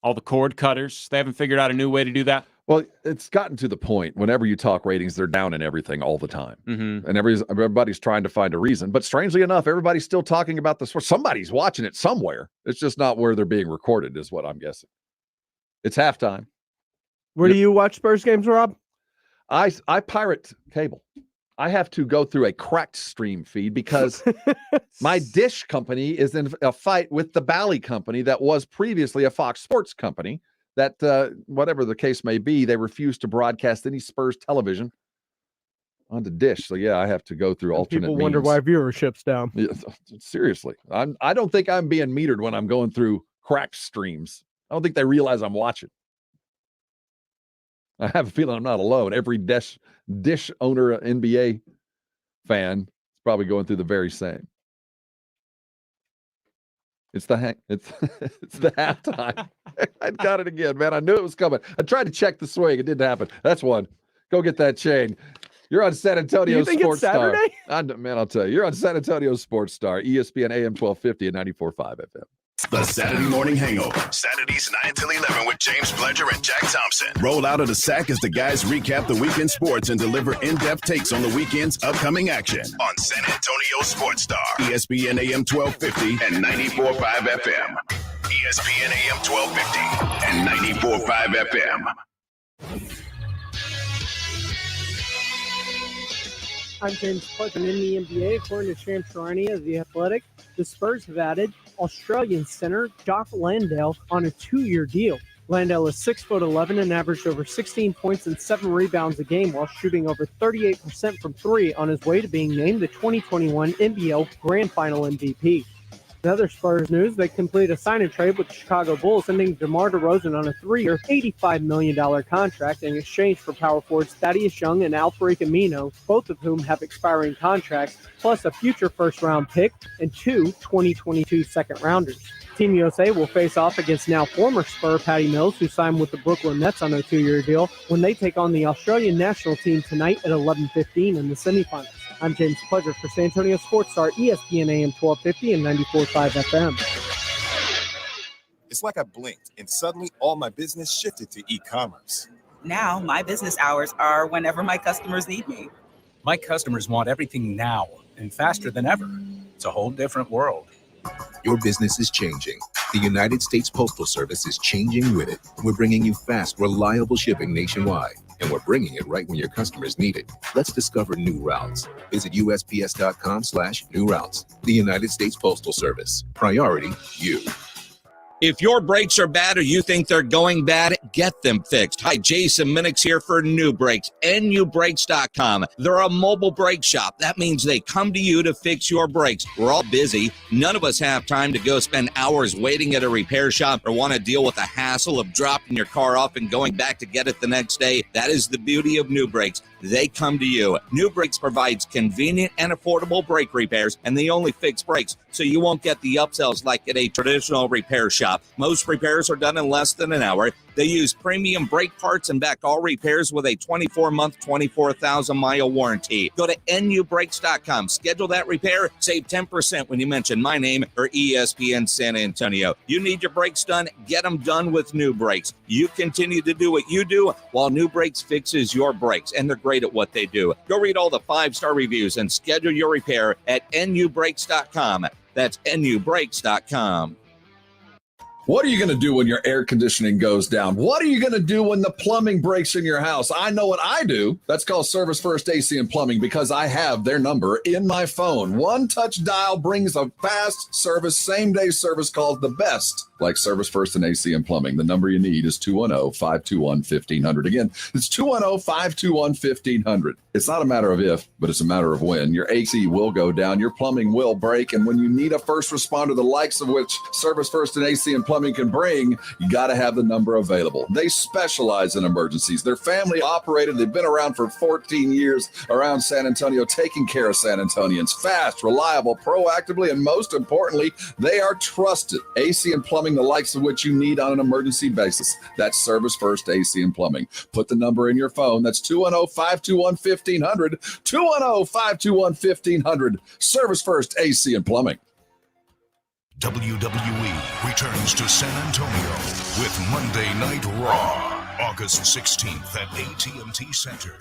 All the cord cutters. They haven't figured out a new way to do that. Well, it's gotten to the point, whenever you talk ratings, they're down in everything all the time. Mm-hmm. And everybody's trying to find a reason. But strangely enough, everybody's still talking about the sport. Somebody's watching it somewhere. It's just not where they're being recorded, is what I'm guessing. It's halftime. Where do you watch Spurs games, Rob? I pirate cable. I have to go through a cracked stream feed because my dish company is in a fight with the Bally company that was previously a Fox Sports company that, whatever the case may be, they refuse to broadcast any Spurs television onto dish. So, yeah, I have to go through alternate People wonder why viewership's down. Yeah, seriously. I don't think I'm being metered when I'm going through cracked streams. I don't think they realize I'm watching. I have a feeling I'm not alone. Every dish owner, NBA fan, is probably going through the very same. It's the halftime. I got it again, man. I knew it was coming. I tried to check the swing. It didn't happen. That's one. Go get that chain. You're on San Antonio Sports Star. Man, I'll tell you. You're on San Antonio Sports Star, ESPN AM 1250 and 94.5 FM. The Saturday Morning Hangover. Saturdays 9 till 11 with James Pledger and Jack Thompson. Roll out of the sack as the guys recap the weekend sports and deliver in-depth takes on the weekend's upcoming action on San Antonio Sports Star, ESPN AM 1250 and 94.5 FM. ESPN AM 1250 and 94.5 FM. I'm James Pledger. In the NBA, according to Shams Charania of The Athletic, the Spurs have added Australian center Jock Landale on a 2-year deal. Landale is 6'11" and averaged over 16 points and 7 rebounds a game while shooting over 38% from 3 on his way to being named the 2021 NBL Grand Final MVP. In other Spurs news, they completed a sign and trade with the Chicago Bulls, sending DeMar DeRozan on a 3-year, $85 million contract in exchange for power forwards Thaddeus Young and Alfred Amino, both of whom have expiring contracts, plus a future first-round pick and 2 2022 second-rounders. Team USA will face off against now former Spur Patty Mills, who signed with the Brooklyn Nets on a 2-year deal, when they take on the Australian national team tonight at 11:15 in the semifinals. I'm James Pledger for San Antonio Sports Star, ESPN AM 1250 and 94.5 FM. It's like I blinked and suddenly all my business shifted to e-commerce. Now my business hours are whenever my customers need me. My customers want everything now and faster than ever. It's a whole different world. Your business is changing. The United States Postal Service is changing with it. We're bringing you fast, reliable shipping nationwide. And we're bringing it right when your customers need it. Let's discover new routes. Visit USPS.com/new routes. The United States Postal Service. Priority, you. If your brakes are bad or you think they're going bad, get them fixed. Hi, Jason Minix here for New Brakes, nubrakes.com. They're a mobile brake shop. That means they come to you to fix your brakes. We're all busy. None of us have time to go spend hours waiting at a repair shop or want to deal with the hassle of dropping your car off and going back to get it the next day. That is the beauty of New Brakes. they come to you. New Brakes provides convenient and affordable brake repairs, and they only fix brakes, so you won't get the upsells like at a traditional repair shop. Most repairs are done in less than an hour. They use premium brake parts and back all repairs with a 24-month, 24,000-mile warranty. Go to nubrakes.com. Schedule that repair. Save 10% when you mention my name or ESPN San Antonio. You need your brakes done? Get them done with New Brakes. You continue to do what you do while New Brakes fixes your brakes, and they're great at what they do. Go read all the 5-star reviews and schedule your repair at nubrakes.com. That's nubrakes.com. What are you going to do when your air conditioning goes down? What are you going to do when the plumbing breaks in your house? I know what I do. That's called Service First AC and Plumbing because I have their number in my phone. One touch dial brings a fast service, same-day service called the best, like Service First and AC and Plumbing. The number you need is 210-521-1500. Again, it's 210-521-1500. It's not a matter of if, but it's a matter of when. Your AC will go down, your plumbing will break, and when you need a first responder, the likes of which Service First and AC and Plumbing can bring, you got to have the number available. They specialize in emergencies. They're family operated. They've been around for 14 years around San Antonio, taking care of San Antonians. Fast, reliable, proactively, and most importantly, they are trusted. AC and Plumbing, the likes of which you need on an emergency basis. That's Service First AC and Plumbing. Put the number in your phone. That's 210-521-1500. 210-521-1500. Service First AC and Plumbing. WWE returns to San Antonio with Monday Night Raw, August 16th at AT&T Center.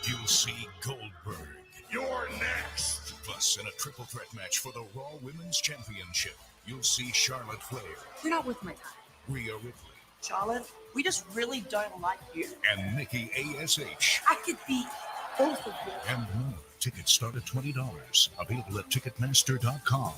You'll see Goldberg. You're next. Plus, in a triple threat match for the Raw Women's Championship, you'll see Charlotte Flair. You're not with my time. Rhea Ripley. Charlotte, we just really don't like you. And Nikki A.S.H. I could be both of them. And more. Tickets start at $20. Available at Ticketmaster.com.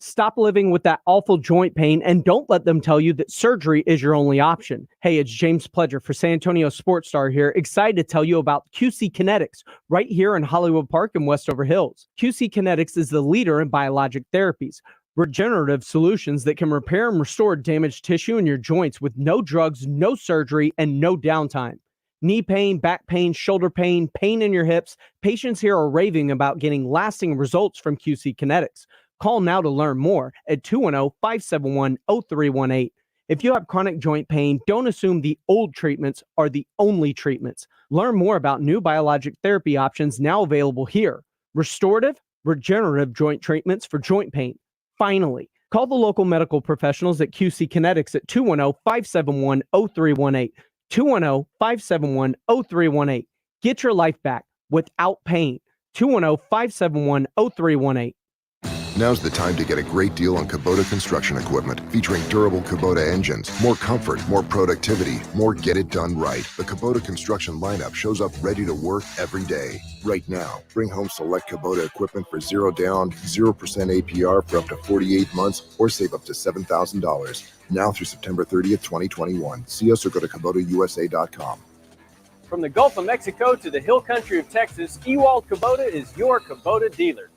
Stop living with that awful joint pain and don't let them tell you that surgery is your only option. Hey, it's James Pledger for San Antonio Sports Star here. Excited to tell you about QC Kinetics right here in Hollywood Park and Westover Hills. QC Kinetics is the leader in biologic therapies, regenerative solutions that can repair and restore damaged tissue in your joints with no drugs, no surgery, and no downtime. Knee pain, back pain, shoulder pain, pain in your hips. Patients here are raving about getting lasting results from QC Kinetics. Call now to learn more at 210-571-0318. If you have chronic joint pain, don't assume the old treatments are the only treatments. Learn more about new biologic therapy options now available here. Restorative, regenerative joint treatments for joint pain. Finally, call the local medical professionals at QC Kinetics at 210-571-0318. 210-571-0318. Get your life back without pain. 210-571-0318. Now's the time to get a great deal on Kubota construction equipment, featuring durable Kubota engines, more comfort, more productivity, more get it done right. The Kubota construction lineup shows up ready to work every day. Right now, bring home select Kubota equipment for 0 down, 0% APR for up to 48 months, or save up to $7,000. Now through September 30th, 2021. See us or go to KubotaUSA.com. From the Gulf of Mexico to the hill country of Texas, Ewald Kubota is your Kubota dealer.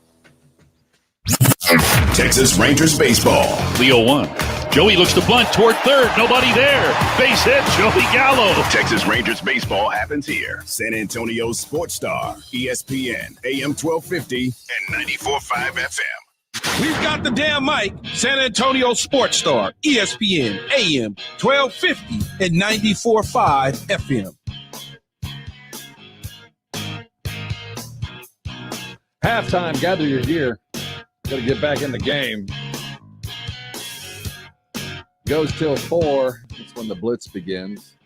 Texas Rangers baseball. Leo 1. Joey looks to bunt toward third. Nobody there. Base hit, Joey Gallo. Texas Rangers baseball happens here. San Antonio Sports Star, ESPN, AM 1250 and 94.5 FM. We've got the damn mic. San Antonio Sports Star, ESPN, AM 1250 and 94.5 FM. Halftime, gather your gear. Got to get back in the game. Goes till 4. That's when the blitz begins.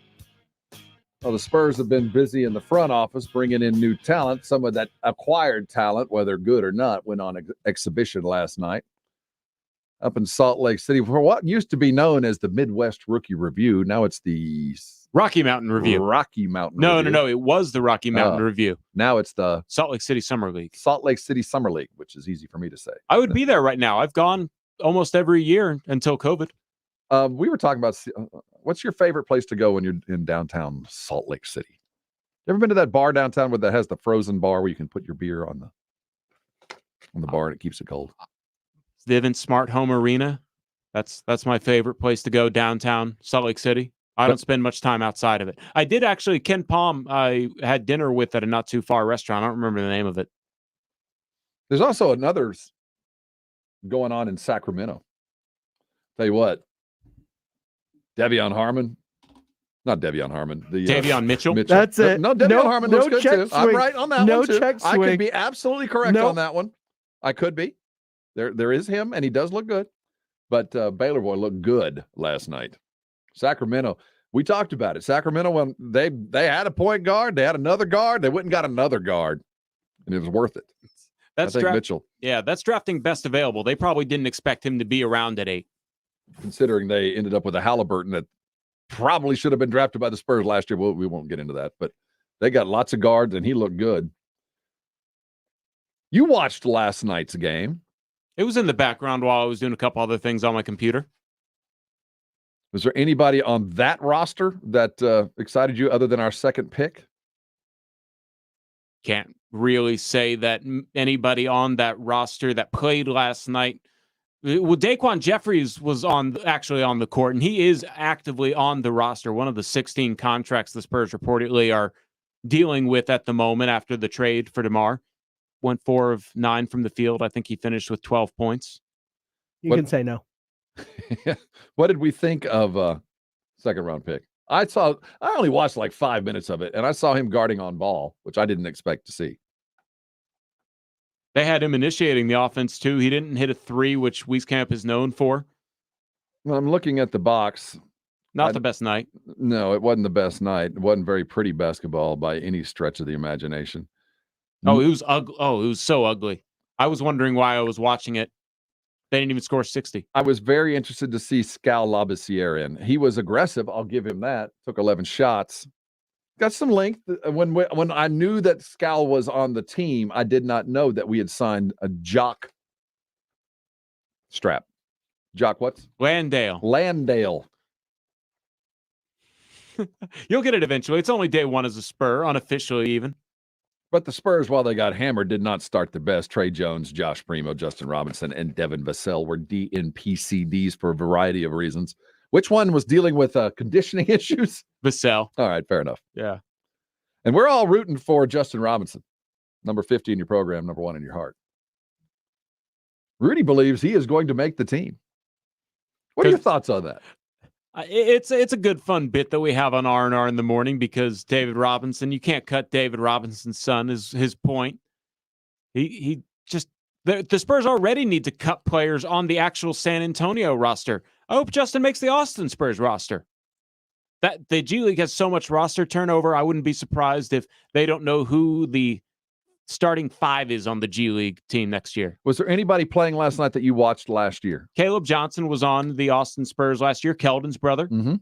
Well, the Spurs have been busy in the front office bringing in new talent. Some of that acquired talent, whether good or not, went on exhibition last night up in Salt Lake City for what used to be known as the Midwest Rookie Review. Now it's the Rocky Mountain Review. Rocky Mountain No, Review. no. It was the Rocky Mountain Review. Now it's the Salt Lake City Summer League. Salt Lake City Summer League, which is easy for me to say. I would be there right now. I've gone almost every year until COVID. We were talking about what's your favorite place to go when you're in downtown Salt Lake City? You ever been to that bar downtown that has the frozen bar where you can put your beer on the bar and it keeps it cold? Vivint Smart Home Arena. That's my favorite place to go downtown Salt Lake City. I don't spend much time outside of it. I did actually, Ken Palm, I had dinner with at a not too far restaurant. I don't remember the name of it. There's also another going on in Sacramento. Tell you what, Davion Harmon. Not Davion Harmon. Davion Mitchell. That's it. No, Davion Harmon looks good too. I'm right on that one too. Check swing. I could be absolutely correct on that one. I could be. There is him, and he does look good. But Baylor boy looked good last night. Sacramento, we talked about it. Sacramento, when they had a point guard, they had another guard, they went and got another guard, and it was worth it. That's Mitchell. Yeah, that's drafting best available. They probably didn't expect him to be around at 8. Considering they ended up with a Halliburton that probably should have been drafted by the Spurs last year. Well, we won't get into that, but they got lots of guards, and he looked good. You watched last night's game. It was in the background while I was doing a couple other things on my computer. Was there anybody on that roster that excited you other than our second pick? Can't really say that anybody on that roster that played last night. Well, Daquan Jeffries was actually on the court, and he is actively on the roster. One of the 16 contracts the Spurs reportedly are dealing with at the moment after the trade for DeMar. Went 4 of 9 from the field. I think he finished with 12 points. You can say no. What did we think of second round pick? I only watched like 5 minutes of it, and I saw him guarding on ball, which I didn't expect to see. They had him initiating the offense too. He didn't hit a 3, which Wieskamp is known for. Well, I'm looking at the box. Not the best night. No, it wasn't the best night. It wasn't very pretty basketball by any stretch of the imagination. Oh, it was ugly. Oh, it was so ugly. I was wondering why I was watching it. They didn't even score 60. I was very interested to see Scal Labissiere in. He was aggressive. I'll give him that. Took 11 shots. Got some length. When I knew that Scal was on the team, I did not know that we had signed a Jock Strap. Jock what? Landale. You'll get it eventually. It's only day 1 as a Spur, unofficially even. But the Spurs, while they got hammered, did not start their best. Trey Jones, Josh Primo, Justin Robinson, and Devin Vassell were DNPCDs for a variety of reasons. Which one was dealing with conditioning issues? Vassell. All right, fair enough. Yeah. And we're all rooting for Justin Robinson, number 50 in your program, number 1 in your heart. Rudy believes he is going to make the team. What are your thoughts on that? It's a good fun bit that we have on R&R in the morning because David Robinson, you can't cut David Robinson's son is his point. He just the Spurs already need to cut players on the actual San Antonio roster. I hope Justin makes the Austin Spurs roster. That the G League has so much roster turnover, I wouldn't be surprised if they don't know who the starting 5 is on the G League team next year. Was there anybody playing last night that you watched last year? Caleb Johnson was on the Austin Spurs last year, Keldon's brother. Mm-hmm.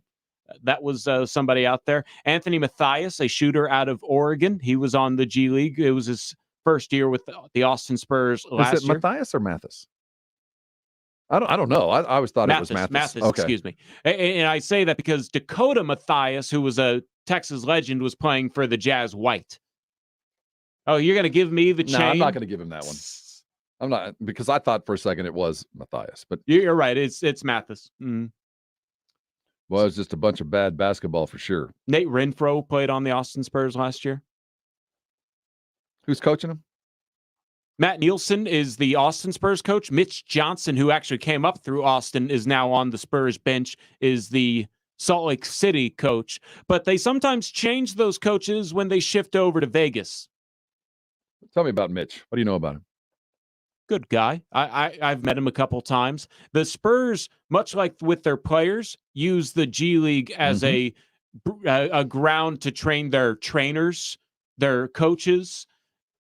That was somebody out there. Anthony Mathias, a shooter out of Oregon. He was on the G League. It was his first year with the Austin Spurs last year. Is it Mathias or Mathis? I don't know. I always thought Mathis, it was Mathis. Mathis, okay. Excuse me. And I say that because Dakota Mathias, who was a Texas legend, was playing for the Jazz White. Oh, you're going to give me the chain? No, I'm not going to give him that one. I'm not, because I thought for a second it was Mathias. But you're right. It's Mathis. Mm. Well, it was just a bunch of bad basketball for sure. Nate Renfro played on the Austin Spurs last year. Who's coaching him? Matt Nielsen is the Austin Spurs coach. Mitch Johnson, who actually came up through Austin, is now on the Spurs bench, is the Salt Lake City coach. But they sometimes change those coaches when they shift over to Vegas. Tell me about Mitch. What do you know about him? Good guy. I've met him a couple times. The Spurs, much like with their players, use the G League as a ground to train their trainers, their coaches,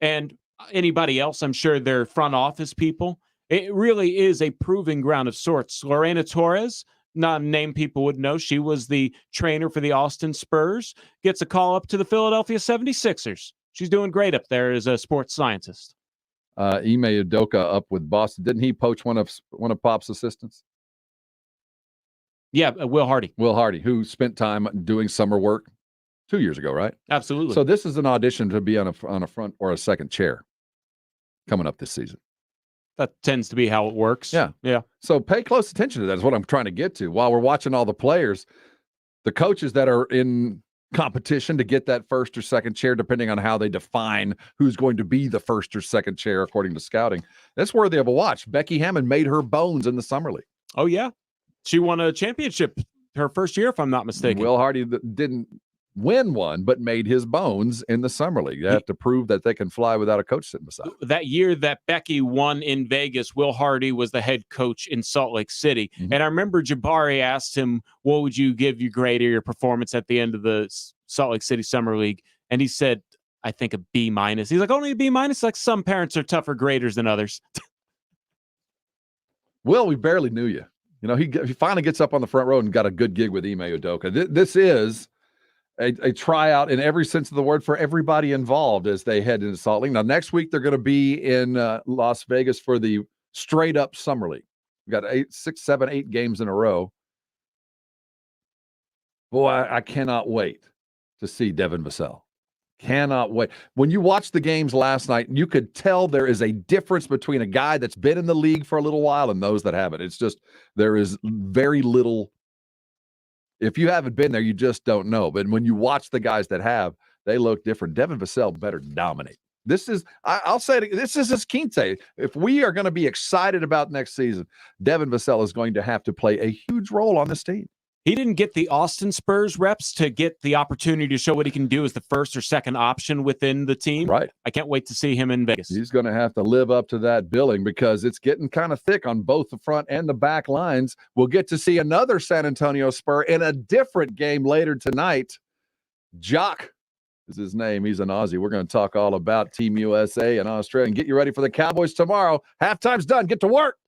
and anybody else. I'm sure their front office people. It really is a proving ground of sorts. Lorena Torres, not a name people would know. She was the trainer for the Austin Spurs. Gets a call up to the Philadelphia 76ers. She's doing great up there as a sports scientist. Ime Udoka up with Boston. Didn't he poach one of Pop's assistants? Yeah, Will Hardy. Will Hardy, who spent time doing summer work 2 years ago, right? Absolutely. So this is an audition to be on a front or a second chair coming up this season. That tends to be how it works. Yeah. Yeah. So pay close attention to that is what I'm trying to get to. While we're watching all the players, the coaches that are in competition to get that first or second chair, depending on how they define who's going to be the first or second chair according to scouting. That's worthy of a watch. Becky Hammond made her bones in the Summer League. Oh, yeah. She won a championship her first year, if I'm not mistaken. Will Hardy didn't win one, but made his bones in the Summer League. They have to prove that they can fly without a coach sitting beside them. That year that Becky won in Vegas, Will Hardy was the head coach in Salt Lake City. Mm-hmm. And I remember Jabari asked him, what would you give your grade or your performance at the end of the Salt Lake City Summer League? And he said, I think a B-. He's like, only a B-? Like some parents are tougher graders than others. Will, we barely knew you. You know, he finally gets up on the front row and got a good gig with Ime Udoka. This is a tryout in every sense of the word for everybody involved as they head into Salt Lake. Now, next week, they're going to be in Las Vegas for the straight-up Summer League. We've got 6, 7, 8 games in a row. Boy, I cannot wait to see Devin Vassell. Cannot wait. When you watched the games last night, you could tell there is a difference between a guy that's been in the league for a little while and those that haven't. It's just there is very little. If you haven't been there, you just don't know. But when you watch the guys that have, they look different. Devin Vassell better dominate. This is, I'll say it, this is his quinte. If we are going to be excited about next season, Devin Vassell is going to have to play a huge role on this team. He didn't get the Austin Spurs reps to get the opportunity to show what he can do as the first or second option within the team. Right. I can't wait to see him in Vegas. He's going to have to live up to that billing because it's getting kind of thick on both the front and the back lines. We'll get to see another San Antonio Spur in a different game later tonight. Jock is his name. He's an Aussie. We're going to talk all about Team USA and Australia and get you ready for the Cowboys tomorrow. Halftime's done. Get to work.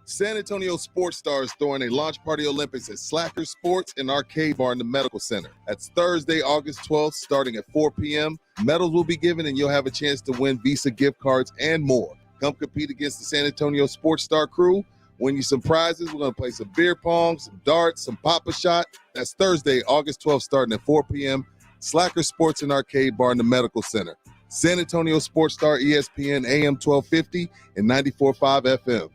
San Antonio Sports Stars throwing a launch party Olympics at Slacker Sports and Arcade Bar in the Medical Center. That's Thursday, August 12th, starting at 4 p.m. Medals will be given, and you'll have a chance to win Visa gift cards and more. Come compete against the San Antonio Sports Star crew. Win you some prizes. We're going to play some beer pong, some darts, some Pop-A-Shot. That's Thursday, August 12th, starting at 4 p.m. Slacker Sports and Arcade Bar in the Medical Center. San Antonio Sports Star, ESPN, AM 1250 and 94.5 FM.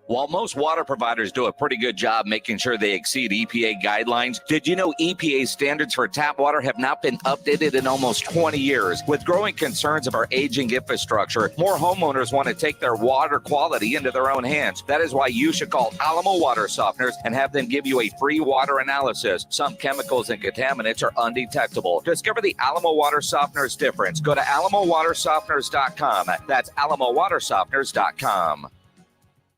While most water providers do a pretty good job making sure they exceed EPA guidelines, did you know EPA standards for tap water have not been updated in almost 20 years? With growing concerns of our aging infrastructure, more homeowners want to take their water quality into their own hands. That is why you should call Alamo Water Softeners and have them give you a free water analysis. Some chemicals and contaminants are undetectable. Discover the Alamo Water Softeners difference. Go to alamowatersofteners.com. That's alamowatersofteners.com.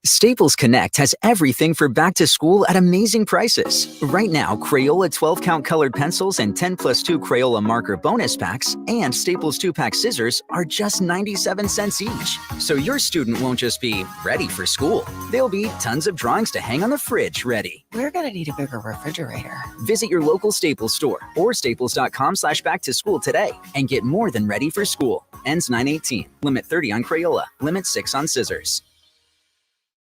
Staples Connect has everything for back to school at amazing prices. Right now, Crayola 12-count colored pencils and 10+2 Crayola marker bonus packs and Staples 2-pack scissors are just 97 cents each. So your student won't just be ready for school. They'll be tons of drawings to hang on the fridge ready. We're going to need a bigger refrigerator. Visit your local Staples store or staples.com/back to school today and get more than ready for school. Ends 9/18. Limit 30 on Crayola. Limit 6 on scissors.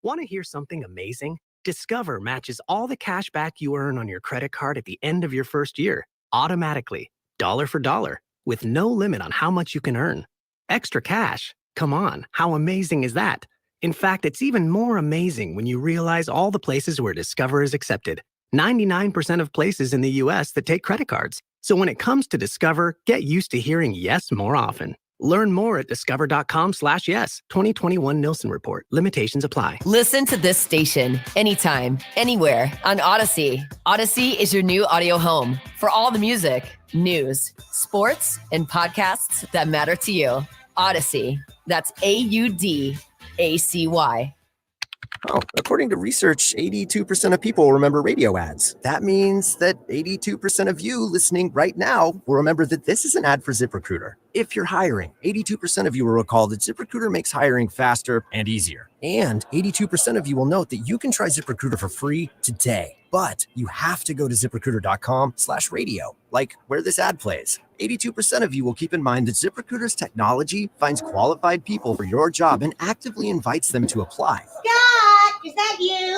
Want to hear something amazing? Discover matches all the cash back you earn on your credit card at the end of your first year, automatically, dollar for dollar, with no limit on how much you can earn. Extra cash? Come on, how amazing is that? In fact, it's even more amazing when you realize all the places where Discover is accepted. 99% of places in the U.S. that take credit cards. So when it comes to Discover, get used to hearing yes more often. Learn more at discover.com/yes. 2021 Nielsen Report. Limitations apply. Listen to this station anytime, anywhere on Odyssey. Odyssey is your new audio home for all the music, news, sports, and podcasts that matter to you. Odyssey. That's AUDACY. Oh, according to research, 82% of people remember radio ads. That means that 82% of you listening right now will remember that this is an ad for ZipRecruiter. If you're hiring, 82% of you will recall that ZipRecruiter makes hiring faster and easier. And 82% of you will note that you can try ZipRecruiter for free today. But you have to go to ZipRecruiter.com/radio, like where this ad plays. 82% of you will keep in mind that ZipRecruiter's technology finds qualified people for your job and actively invites them to apply. Scott, is that you?